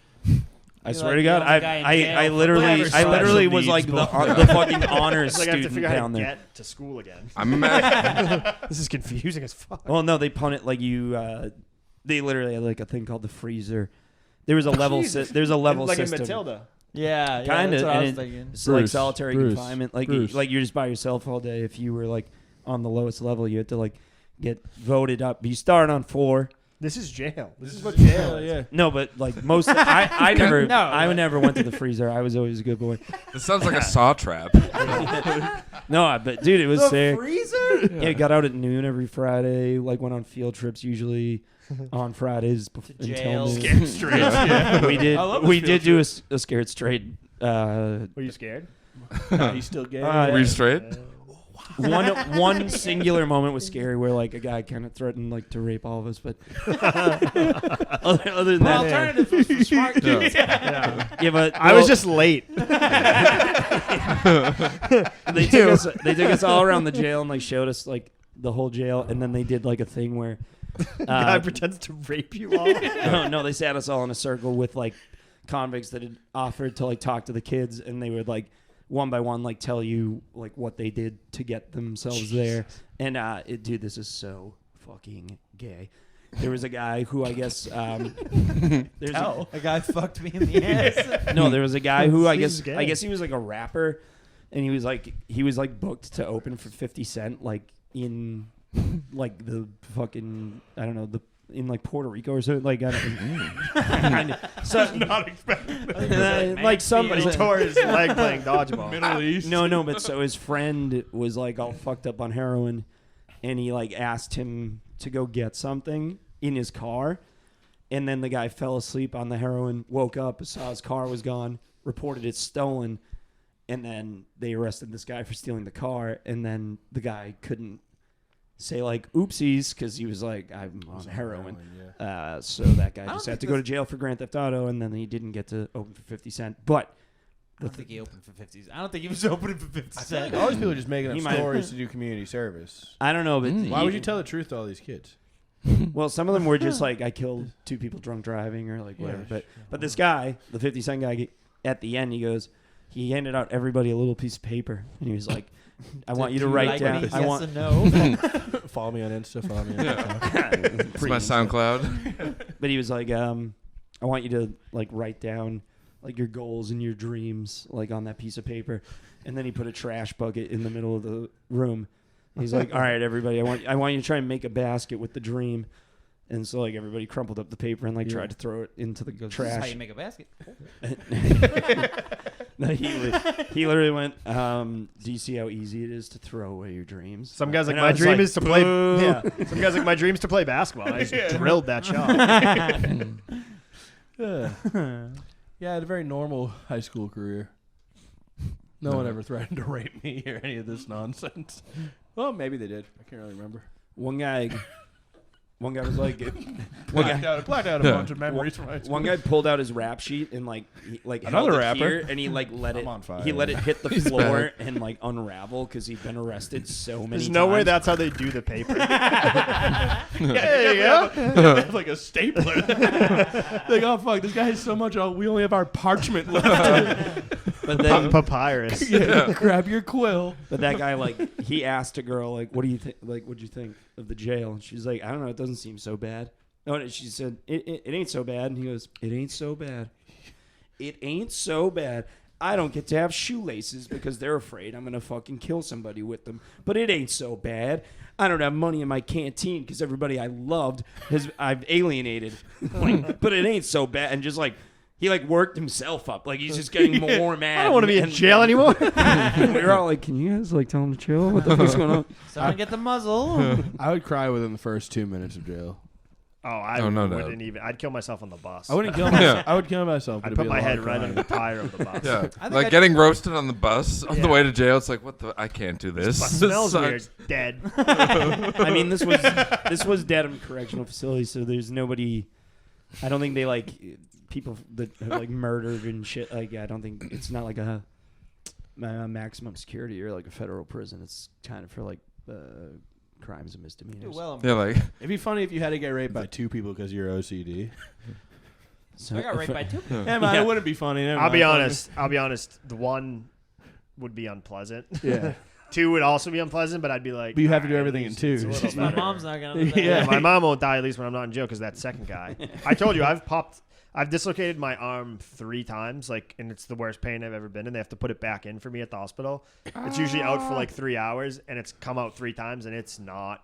I You're swear like to the God, only guy in I jail for literally whatever I special literally was needs like the book. the fucking honors It's like I have to student figure out how down to there. get to school again. I'm imagining. This is confusing as fuck. Well, no, they pun it like you. They literally had like a thing called the freezer. There was a level. There's a level like system. in Matilda. Yeah, yeah. Kinda, That's what I and was it- thinking. It's like Bruce, solitary Bruce, confinement. Like Bruce. like you're just by yourself all day. If you were like on the lowest level, you had to like get voted up. But you start on 4. This is jail. This is what Yeah, jail is. yeah. No, but like most, I never, No, I like- never went to the freezer. I was always a good boy. This sounds like a saw trap. No, but dude, it was sick. freezer? Yeah, got out at noon every Friday. Like went on field trips usually on Fridays until jail. noon. Scared straight. Yeah. We did. I love those We field did do a scared straight. Were you scared? He's still gay. Were you straight? one singular moment was scary where like a guy kind of threatened like to rape all of us, but other than Well, that, alternative was for smart kids. yeah, but I was well, just late. they took us all around the jail and like showed us like the whole jail, and then they did like a thing where Guy pretends to rape you all. no, they sat us all in a circle with like convicts that had offered to like talk to the kids, and they would like one by one like tell you like what they did to get themselves there. And dude, this is so fucking gay. There was a guy who I guess there's A guy fucked me in the ass. no, there was a guy who I This is guess gay. he was like a rapper, and he was like booked to open for 50 Cent like in like the fucking I don't know in like Puerto Rico or something like I don't so Not expecting like somebody He tore his leg playing dodgeball. Middle East. no, but so his friend was like all fucked up on heroin, and he like asked him to go get something in his car, and then the guy fell asleep on the heroin, woke up, saw his car was gone, reported it stolen, and then they arrested this guy for stealing the car, and then the guy couldn't say like oopsies because he was like I'm on heroin. So that guy don't just had think to go to jail for Grand Theft Auto, and then he didn't get to open for 50 Cent. But I don't think he opened for 50s. I don't think he was opening for 50 Cent. All these people are just making He up might- stories to do community service. I don't know, but Why would you tell the truth to all these kids? Well, some of them were just like I killed 2 people drunk driving or like whatever. But this guy, the 50 Cent guy, at the end he handed out everybody a little piece of paper, and he was like, "I want you to write like down. me? I Yes want." or no. Follow me on Insta. Follow me on TikTok. It's my SoundCloud. But he was like, "I want you to like write down like your goals and your dreams like on that piece of paper, and then he put a trash bucket in the middle of the room. He's like, all right, everybody, I want you to try and make a basket with the dream. And so like everybody crumpled up the paper and like tried to throw it into the This trash. is how you make a basket. No, he literally went, do you see how easy it is to throw away your dreams? Some guys like And I my was dream like, is to play. "Boo." Yeah. Some guys like my dream is to play basketball. I just drilled that shot. Yeah, I had a very normal high school career. No one ever threatened to rape me or any of this nonsense. Well, maybe they did. I can't really remember. One guy was like, Blacked out a bunch of memories from high school. one guy pulled out his rap sheet and like held Another it rapper. here, and he like let I'm it on fire. he let it hit the floor and like unravel because he'd been arrested so many There's times. no way that's how they do the paper. There you go. They have like a stapler. Like, oh fuck, this guy has so much. Oh, we only have our parchment left. But then Papyrus. Grab your quill. but that guy like he asked a girl like, what do you think? Like, what'd you think of the jail? And she's like, I don't know. It doesn't seem so bad. No, and she said, it ain't so bad. And he goes, it ain't so bad. It ain't so bad. I don't get to have shoelaces because they're afraid I'm going to fucking kill somebody with them. But it ain't so bad. I don't have money in my canteen because everybody I loved I've alienated. Like, but it ain't so bad. And just like, he like worked himself up. Like he's just getting more mad. I don't want to be in jail anymore. We were all like, can you guys like tell him to chill? What the fuck's going on? Someone get the muzzle. I would cry within the first 2 minutes of jail. I no wouldn't doubt. even. I'd kill myself on the bus. I wouldn't kill myself. I would kill myself. but I'd it'd put be a my lot head of right crying. under the tire of the bus. Yeah, think like I'd- getting roasted on the bus on the Yeah. way to jail. It's like, what the? I can't do this. Bus This smells weird. sucks. Dead. I mean, this was Dedham Correctional Facility, so there's nobody. I don't think they like people that have like murdered and shit. Like, I don't think it's not like a maximum security or like a federal prison. It's kind of for like crimes and misdemeanors. Well, Yeah, like It'd be funny if you had to get raped by two people because you're OCD. So I got raped by two. Yeah, man, it wouldn't be funny. Never I'll be mind. honest. I'll be honest. The one would be unpleasant. Yeah. Two would also be unpleasant, but I'd be like, But you have to do "Alright, everything at in least it's a twos." little My better." mom's not gonna. Yeah. My mom won't die at least when I'm not in jail because that second guy. I told you I've dislocated my arm 3 times, like, and it's the worst pain I've ever been in. They have to put it back in for me at the hospital. It's usually out for like 3 hours, and it's come out 3 times, and it's not.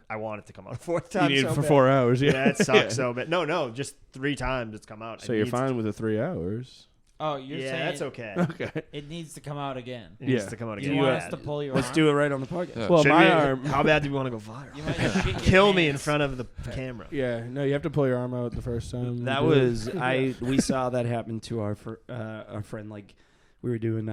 I want it to come out a 4th time. You need so it for bad. 4 hours. Yeah, Yeah, it sucks so bad. No, just 3 times it's come out. So It you're needs fine with the 3 hours. Oh, you're Yeah, saying that's okay. Okay. it needs to come out again. It needs Yeah. to come out You again. want Yeah. us to pull your let's arm? do it right on the podcast. Yeah. Well, Should my we- arm. How bad do we want to go viral? You might shit your Kill me in pants. front of the camera. Yeah, no, you have to pull your arm out the first time. That you do it. was we saw that happen to our friend. Like we were doing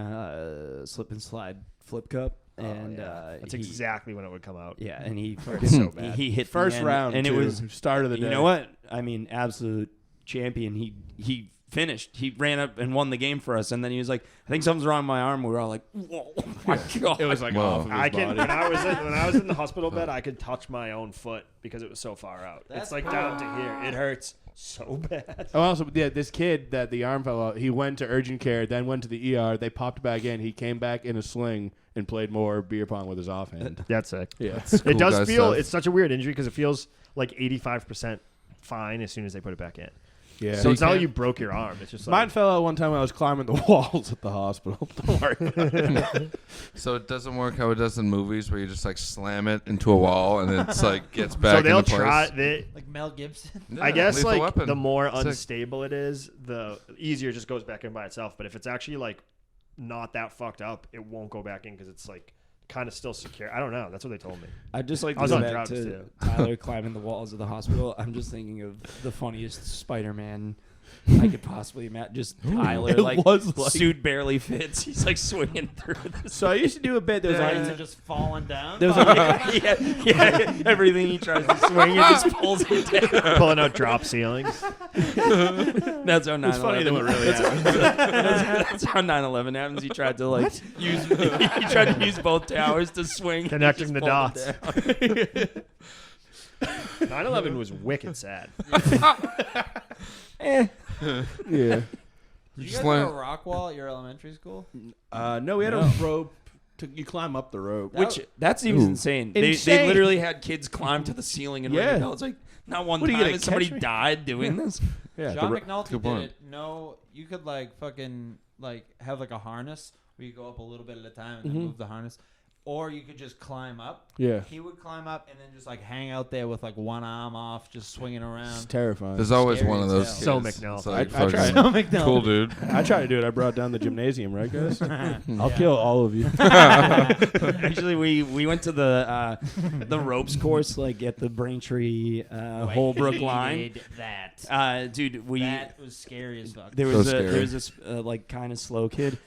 slip and slide flip cup, and That's he- exactly when it would come out. yeah, and he It's so bad. he hit the first end, round, and too. it was start of the day. you know what I mean, absolute champion. He finished. He ran up and won the game for us, and then he was like, "I think something's wrong with my arm." We were all like, "Whoa, oh my god!" It was like Whoa. off of his I can body. when I was in the hospital bed, I could touch my own foot because it was so far out. That's it's like down to here. It hurts so bad. Oh, also, yeah, this kid that the arm fell out, he went to urgent care, then went to the ER. They popped back in. He came back in a sling and played more beer pong with his offhand. That's sick. Yeah. It Cool does guy feel. stuff. It's such a weird injury because it feels like 85% fine as soon as they put it back in. Yeah. So it's not like can't- you broke your arm. It's just like Mine fell out one time when I was climbing the walls at the hospital. Don't worry. so it doesn't work how it does in movies where you just like slam it into a wall and it's like gets back so they'll into place. try. Like Mel Gibson. Yeah, I guess Lethal like Weapon. the more Sick. unstable it is, the easier it just goes back in by itself. But if it's actually like not that fucked up, it won't go back in because it's like kind of still secure. I don't know. That's what they told me. I'd just like I to was go on back drugs, to too. Tyler climbing the walls of the hospital. I'm just thinking of the funniest Spider-Man I could possibly imagine. Just Tyler, It like, was like- suit barely fits. He's like swinging through this. So I used to do a bit that was Lights are like, just falling down. there was yeah, everything he tries to swing, it just pulls him down. Pulling out drop ceilings. That's how 9/11. it's funny than what really happened. That's how 9/11 happens. He tried to like use he tried to use both towers to swing, and Connecting just the pulled him dots. down. 9/11 was wicked sad. Yeah. Did you guys Just have a learn- rock wall at your elementary school? No, we had No. a rope. You climb up the rope. Which that seems insane. They Insane. literally had kids climb to the ceiling and ring Yeah. the bell. It's like Not one What, are you time gonna has somebody catch me? died doing this. Yeah, John the- McNulty good did point. it. No, you could like fucking like have like a harness where you go up a little bit at a time and then move the harness, or you could just climb up. yeah. He would climb up and then just like hang out there with like one arm off, just swinging It's around. terrifying. There's always Scary one of as those hell. kids. So McNulty. It's like, I tried. fucking So McNulty. cool dude. I tried to do it. I brought down the gymnasium, right, guys? I'll kill all of you. Actually, we went to the ropes course like at the Braintree Holbrook line. Hated that. Dude, That was scary as fuck. there So was scary. there was this like kind of slow kid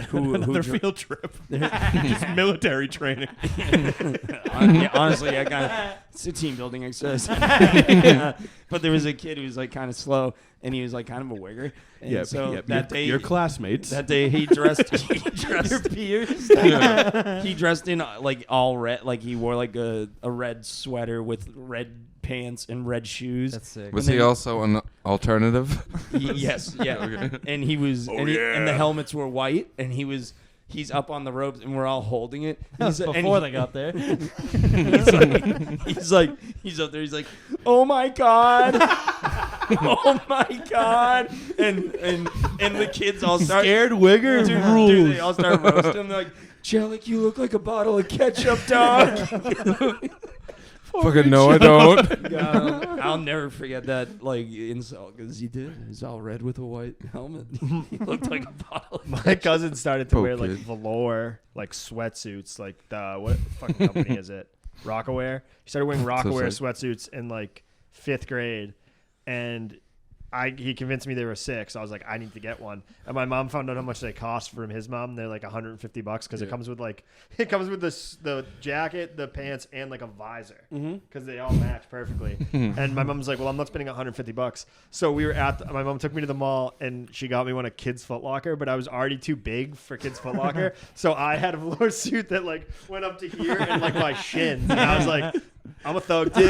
who Another dr- field trip. Just military training. yeah, honestly, I kind of it's a team building exercise. But there was a kid who was like kind of slow, and he was like kind of a wigger. And so that day, your classmates. that day he dressed. Your peers. He dressed in like all red, like he wore like a red sweater with red pants and red shoes. That's sick. Was And he then- also an alternative? Yes, yeah. Okay. And he was, and the helmets were white, and he's up on the ropes, and we're all holding it. That was before they got there. he's up there. He's like, oh my god, oh my god, and the kids all start Scared wigger rules. Dude, they all start roasting him. They're like, Jellic, you look like a bottle of ketchup, dog. Fucking no, I don't. God, I'll never forget that insult because he did. He's all red with a white helmet. He looked like a bottle. Of My cousin started to Poor wear like kid. velour, like sweatsuits, like the what fucking company is it? Rockaware. He started wearing Rockaware sick. sweatsuits in like 5th grade, and he convinced me they were sick. So I was like, I need to get one. And my mom found out how much they cost from his mom. They're like $150 because it comes with the jacket, the pants, and like a visor because they all match perfectly. And my mom's like, well, I'm not spending $150. So we were my mom took me to the mall and she got me one of Kids Foot Locker, but I was already too big for Kids Foot Locker. So I had a velour suit that like went up to here and like my shins. And I was like, I'm a thug too.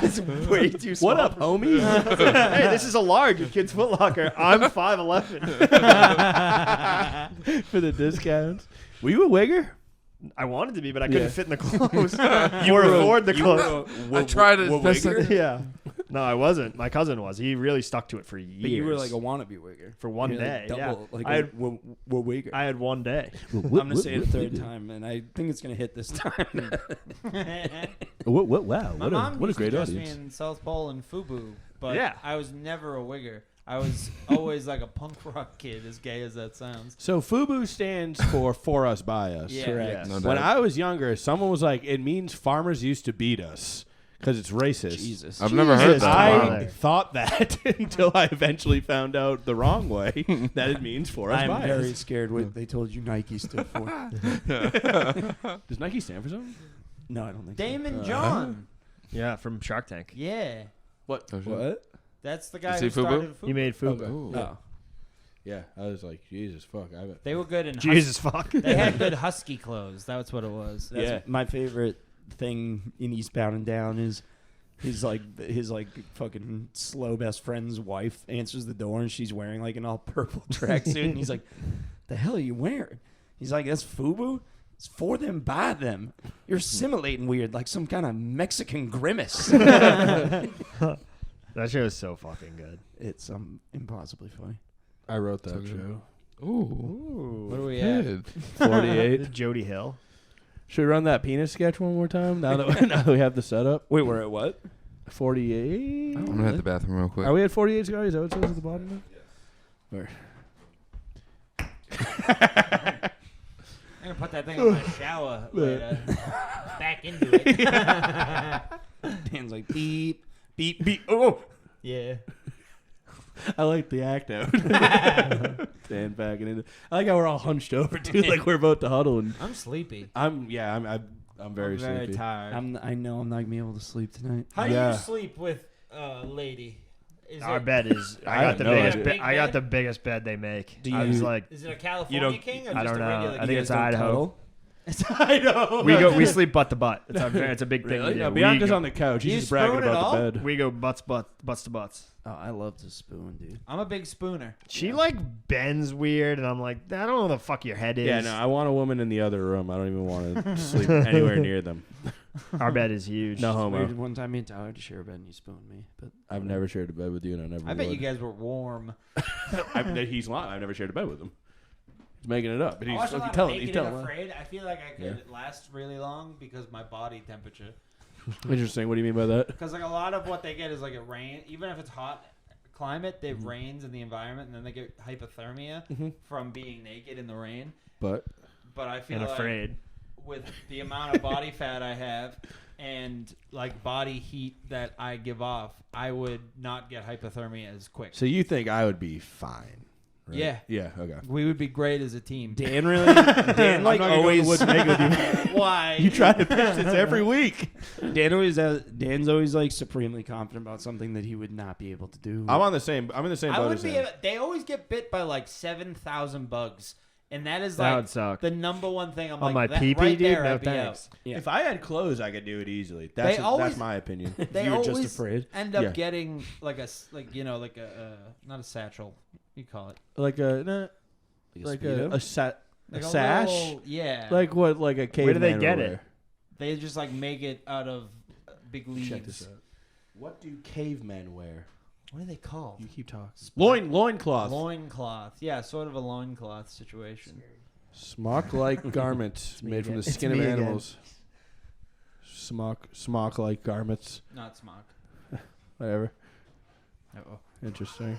It's way too small. What up, homie? Hey, this is a large at Kids Foot Locker. I'm 5'11". For the discounts. Were you a wigger? I wanted to be, but I couldn't Yeah. fit in the clothes or afford the clothes. I tried it. Best I could. Yeah. No, I wasn't. My cousin was. He really stuck to it for years. But you were like a wannabe wigger. for one You're day. like Yeah. double, like I had, wigger. I had one day. I'm gonna say it a third time, and I think it's gonna hit this time. Wow. My mom What a used great to dress audience. me in South Pole and FUBU, but Yeah. I was never a wigger. I was always like a punk rock kid, as gay as that sounds. So FUBU stands for us by us. Yeah. Correct. No When doubt. I was younger, someone was like, it means farmers used to beat us because it's racist. Jesus. I've never heard Jesus, that. I Wow. thought that until I eventually found out the wrong way that it means for us I'm by very us. scared what they told you Nike stood for. Does Nike stand for something? No, I don't think Damon John. Yeah, from Shark Tank. Yeah. What? Oh, shit. What? That's the guy Is who he FUBU? started FUBU. He made FUBU. Okay. so. Oh. Yeah, I was like, Jesus, fuck. I They were good in Jesus fuck. They had good husky clothes. That's what it was. That's Yeah. my favorite thing in Eastbound and Down is his fucking slow best friend's wife answers the door and she's wearing like an all purple tracksuit and he's like, "The hell are you wearing?" He's like, "That's FUBU. It's for them by them. You're assimilating weird like some kind of Mexican grimace." That show is so fucking good. It's impossibly funny. I wrote that So good. show. Ooh. What are we at? Kid. 48. Jody Hill. Should we run that penis sketch one more time now that we have the setup? Wait, we're at what? 48? I'm gonna hit the bathroom real quick. Are we at 48, Scotty? Is that what it says at the bottom? Yes. I'm gonna put that thing on my shower later. Back into it. Dan's like beep, beep, beep. Oh, Yeah. I like the act out. Stand back and into. I like how we're all hunched over too, like we're about to huddle. And I'm sleepy. I'm very I'm very sleepy. tired. I know I'm not gonna be able to sleep tonight. How do Yeah. you sleep with a lady? Is Our it, bed is. I I got have the no biggest. idea. Bed, I got the biggest bed they make. Do I was you- like, Is it a California king or I just don't a know. regular I king? think it's don't Idaho. cuddle? It's Idaho. We sleep butt to butt. It's a big thing. Really? We Yeah, do. Bianca's we on the couch. You She's just bragging spoon it about all? the bed. We go butts to butts. Oh, I love to spoon, dude. I'm a big spooner. She like bends weird, and I'm like, I don't know where the fuck your head is. Yeah, no, I want a woman in the other room. I don't even want to sleep anywhere near them. Our bed is huge. No homo. Weird, one time me and Tyler had to share a bed and you spooned me, but I've never shared a bed with you, and I never. I bet would. you guys were warm. He's lying. I've never shared a bed with him. He's making it up. But I he's watched a lot tell of him. Naked He's and telling. Afraid. I feel like I could last really long because my body temperature. Interesting. What do you mean by that? Because like a lot of what they get is like it rain. Even if it's hot climate, it rains in the environment, and then they get hypothermia from being naked in the rain. But But I feel And like afraid. with the amount of body fat I have and like body heat that I give off, I would not get hypothermia as quick. so you think I would be fine? Right? Yeah. Yeah. Okay. We would be great as a team. Dan really, Dan like always. Why? You try to pitch this every week. Dan's always like supremely confident about something that he would not be able to do. I'm in the same boat as him. They always get bit by like 7,000 bugs, and that is That like would suck. the number one thing. I'm On like, my that, pee-pee, right dude? there, No I'd be thanks. out. Yeah. If I had clothes, I could do it easily. They That's always- that's my opinion. They You're just always afraid. end up Yeah. getting like a not a satchel. You call it Like a Speedo? like sash. little- yeah. Like what? Like a caveman. Where do they would get wear. it? they just like make it out of big leaves. Check this out. What do cavemen wear? What are they called? You keep talking. Loincloth. Loincloth. Yeah, sort of a loincloth situation. Smock-like garments me made from the again. skin It's of me again. animals. Smock-like garments. Not smock. Whatever. Uh-oh. Interesting.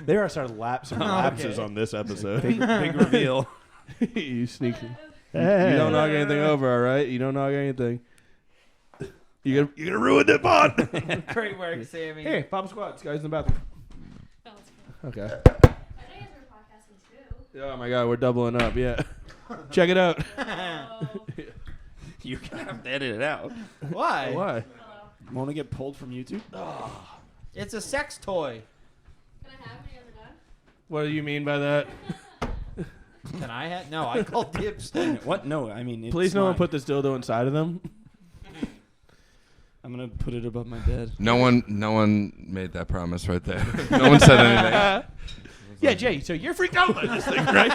There are some lapses on this episode. Big reveal. You sneaky. You don't knock anything over, all right? You don't knock anything. You're gonna ruin the pod. Great work, Sammy. Hey, pop squats, guys in the bathroom. Oh, it's cool. Okay. I know you guys were podcasting too. Oh my God, we're doubling up. Yeah. Check it out. Oh, You're gonna have to edit it out. Why? Why? hello. Want to get pulled from YouTube? It's a sex toy. Can I have it when you guys are done? What do you mean by that? Can I have? No, I call dibs. What? No, I mean, it's Please, no one mine. put this dildo inside of them. I'm gonna put it above my bed. No one made that promise right there. No one said anything. Yeah, Jay. So you're freaked out by this thing, right?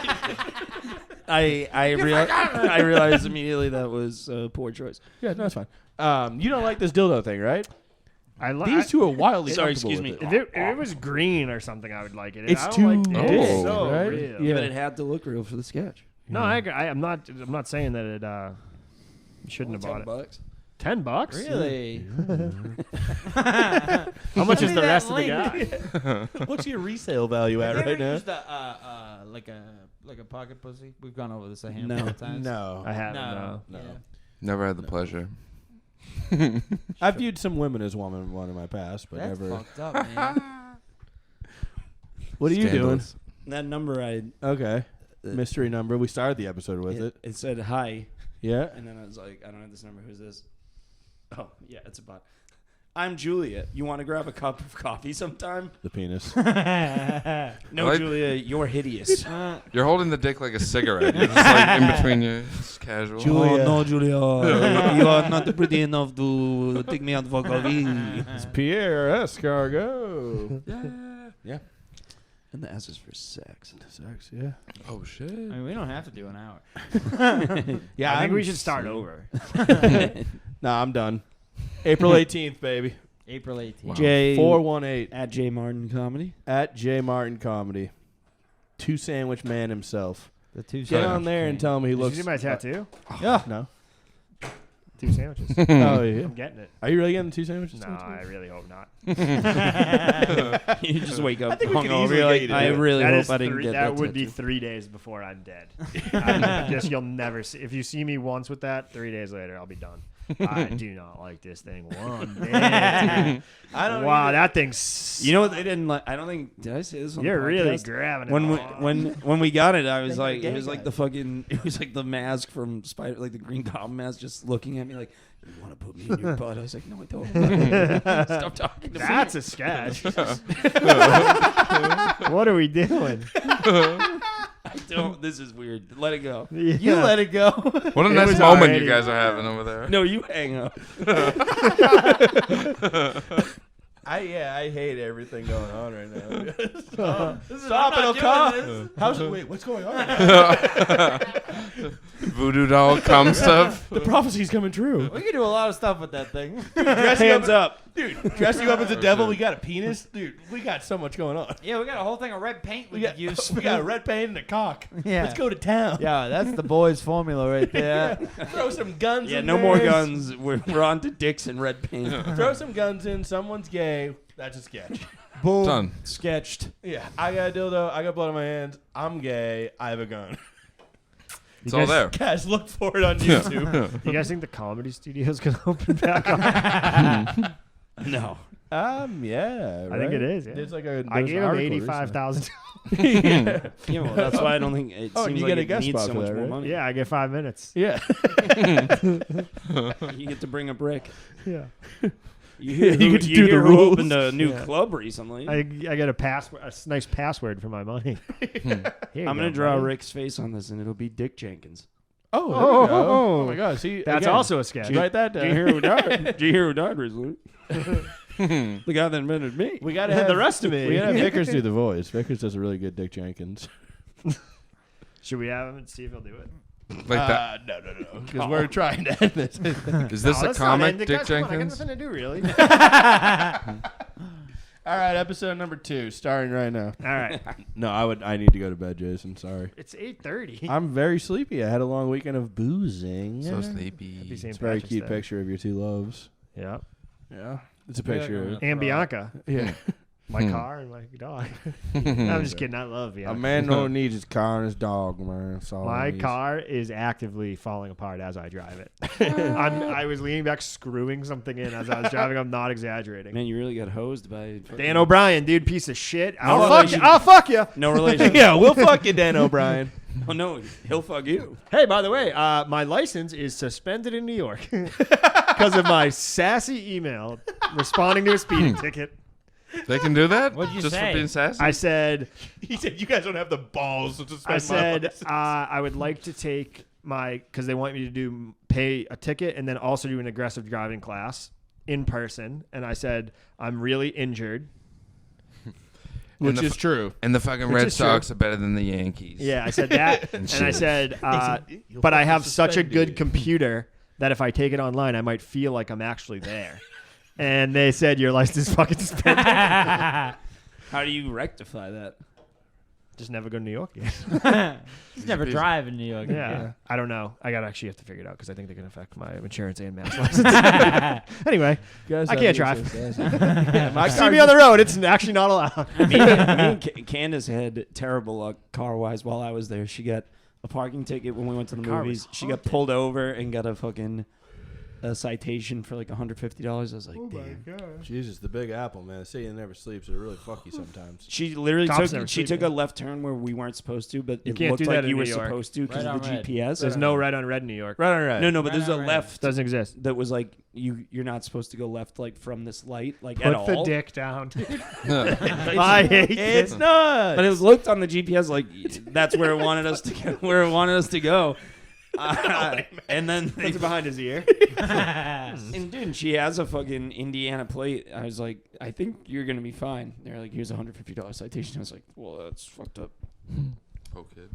I realized immediately that was a poor choice. Yeah, no, it's fine. You don't like this dildo thing, right? These two are wildly Sorry, comfortable excuse with me. it. If it was green or something, I would like it. It's I don't too like big, it's so right? real. Yeah. But it had to look real for the sketch. No, I agree. I'm not saying that it. You shouldn't have bought it. $10. $10? Really? How much is the rest of the guy? What's your resale value at Have you right ever now? used like a pocket pussy? We've gone over this a handful No. of times. No. I haven't. No. No. Yeah. Never had the pleasure. I've viewed some women as one in my past, but That's never. fucked up, man. What are you doing? Scandalous. That number Okay. Mystery number. We started the episode with it. It said hi, Yeah. and then I was like, I don't have this number. Who's this? Oh, yeah, it's a bot. I'm Julia. You want to grab a cup of coffee sometime? The penis. No, Like- Julia, you're hideous. You're holding the dick like a cigarette. You're just like in between you. It's casual. Julia. Oh, no, Julia. You are not pretty enough to take me out for coffee. It's Pierre Escargot. Yeah. And the S is for sex. Sex, yeah. Oh shit. I mean, we don't have to do an hour. Yeah, I think I'm we should start over. Nah, I'm done. April 18th, baby. April 18th. Wow. J 418 at J Martin Comedy. at J Martin Comedy. Two Sandwich Man himself. The two. Get on there and tell him he Did you looks. see my tattoo? Yeah. No. 2 sandwiches. Oh yeah. I'm getting it. Are you really getting 2 sandwiches? No, I really hope not. You just wake up think we can hungover. easily You're get like, you to I do it. really That hope is I didn't three- get that that would be tattoo. 3 days before I'm dead. I guess you'll never see. If you see me once with that, 3 days later, I'll be done. I do not like this thing one bit. I don't. Wow, that thing's. You know what they didn't like? I don't think. Did I say this on You're the really podcast? grabbing it. When we got it, I was Like like, the it gay was like guy. the fucking, it was like the mask from Spider, like the Green Goblin mask, just looking at me like, you want to put me in your butt? I was like, no, I don't. Stop talking to me. That's a sketch. What are we doing? I don't. This is weird. Let it go. You let it go. What a It nice was moment already- you guys are having over there. No, you hang up. I hate everything going on right now. This is, Stop, I'm it'll not come. doing How's it? Wait, what's going on? Voodoo doll cum stuff. The prophecy's coming true. this. We can do a lot of stuff with that thing. Hands up. Dude, dress you up as a devil. We got a penis. Dude, we got so much going on. Yeah, we got a whole thing of red paint we We could use. got a red paint and a cock. Yeah. Let's go to town. Yeah, that's the boys' formula right there. Throw some guns Yeah, in no more there. guns. We're on to dicks and red paint. Throw some guns in. Someone's gay. That's a sketch. Boom. Done. Sketched. Yeah, I got a dildo. I got blood on my hands. I'm gay. I have a gun. It's all there. Guys, look for it on YouTube. You guys think the comedy studio's gonna open back up? No. Yeah. I think it is. Yeah. It's like a. I there's gave an him article 85,000. recently. Yeah, well, that's why I don't think it Oh, and seems you like get a it guest needs spot so for much that, more right? money. Yeah, I get 5 minutes. Yeah. You get to bring a brick. Yeah. You get to do the who rules. opened a new Yeah. club recently. I get a password, nice password for my money. Here you I'm go, gonna draw buddy. Rick's face on this, and it'll be Dick Jenkins. Oh, there Oh, we go. oh, Oh my God. See, That's again, also a sketch. write that Did you down. hear who died? Did you hear who died recently? The guy that invented me. We gotta have The rest of me. We gotta have Vickers do the voice. Vickers does a really good Dick Jenkins. Should we have him and see if he'll do it? Like that. No. Because we're trying to end this. Is this a that's not comic, ending. Dick Guys, come on, I got Jenkins? nothing to do, really. All right, episode number 2, starting right now. All right. No, I need to go to bed, Jason. Sorry. It's 8:30. I'm very sleepy. I had a long weekend of boozing. So Happy sleepy. St. It's a very Patrick's cute Day. picture of your two loves. Yeah. Yeah. It's a picture. And Bianca. Yeah. My car and my dog. I'm just kidding. I love Bianca. A man only needs his car and his dog, man. That's all he My needs. car is actively falling apart as I drive it. I was leaning back, screwing something in as I was driving. I'm not exaggerating. Man, you really got hosed by Dan O'Brien, dude, piece of shit. I'll No fuck relation. you. I'll fuck you. No relation. Yeah, we'll fuck you, Dan O'Brien. Oh no, he'll fuck you. Hey, by the way, my license is suspended in New York because of my sassy email responding to a speeding ticket. They can do that? What'd you Just say? for being sassy? I said, He said, "You guys don't have the balls to suspend I my said, license." I would like to take because they want me to pay a ticket and then also do an aggressive driving class in person. And I said, I'm really injured. Which the is true. and the fucking Which Red is true. Sox are better than the Yankees. Yeah, I said that. and I said, You'll but I fucking have such a suspend good you. computer that if I take it online, I might feel like I'm actually there. And they said, your license is fucking suspended. How do you rectify that? Just never go to New York again. Just never drive in New York. Yeah. I don't know. I gotta actually have to figure it out because I think they can affect my insurance and mass license. Anyway, Guys, I can't drive. My see me on the road. It's actually not allowed. me and Candace had terrible luck car-wise while I was there. She got a parking ticket when we went to the car movies. was She got pulled over and got a citation for like $150. I was like, damn. Jesus, the Big Apple, man. The city that never sleeps. It'll really fuck you sometimes. She literally Cops never she sleep, took a left turn where we weren't supposed to, but You it can't looked do like that in you were New York. supposed to because Right of the on red. GPS. There's no red on red in New York. Right on right. No, but Right there's a on red. left Doesn't exist. that was like you're not supposed to go left like from this light like Put at all. the dick down. I hate It's this. not. But it was looked on the GPS like that's where it wanted us to go. Where it wanted us to go. And then they, Puts it behind his ear. and dude, she has a fucking Indiana plate. I was like, I think you're gonna be fine. They're like, here's a $150 citation. I was like, well, that's fucked up. Oh, kid.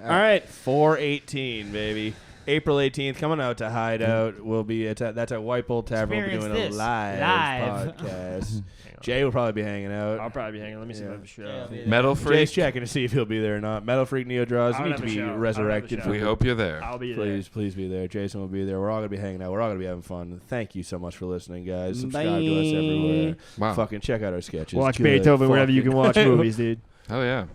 All right, 4/18, baby. April 18th, coming out to Hideout. We'll be that's at White Bull Tavern. We'll be Experience doing a this live live. podcast. Jay will probably be hanging out. I'll probably be hanging. Let me see if I have a show. Yeah, I'll be there. Metal Jay's Freak, checking to see if he'll be there or not. Metal Freak Neo Draws. I You don't need to have a be show. I don't have a resurrected. show. we hope you're there. I'll be there. Please be there. Jason will be there. We're all gonna be hanging out. We're all gonna be having fun. Thank you so much for listening, guys. Subscribe to us everywhere. Wow. Fucking check out our sketches. Watch Good Beethoven wherever you fucking- can watch movies, dude. Oh, yeah.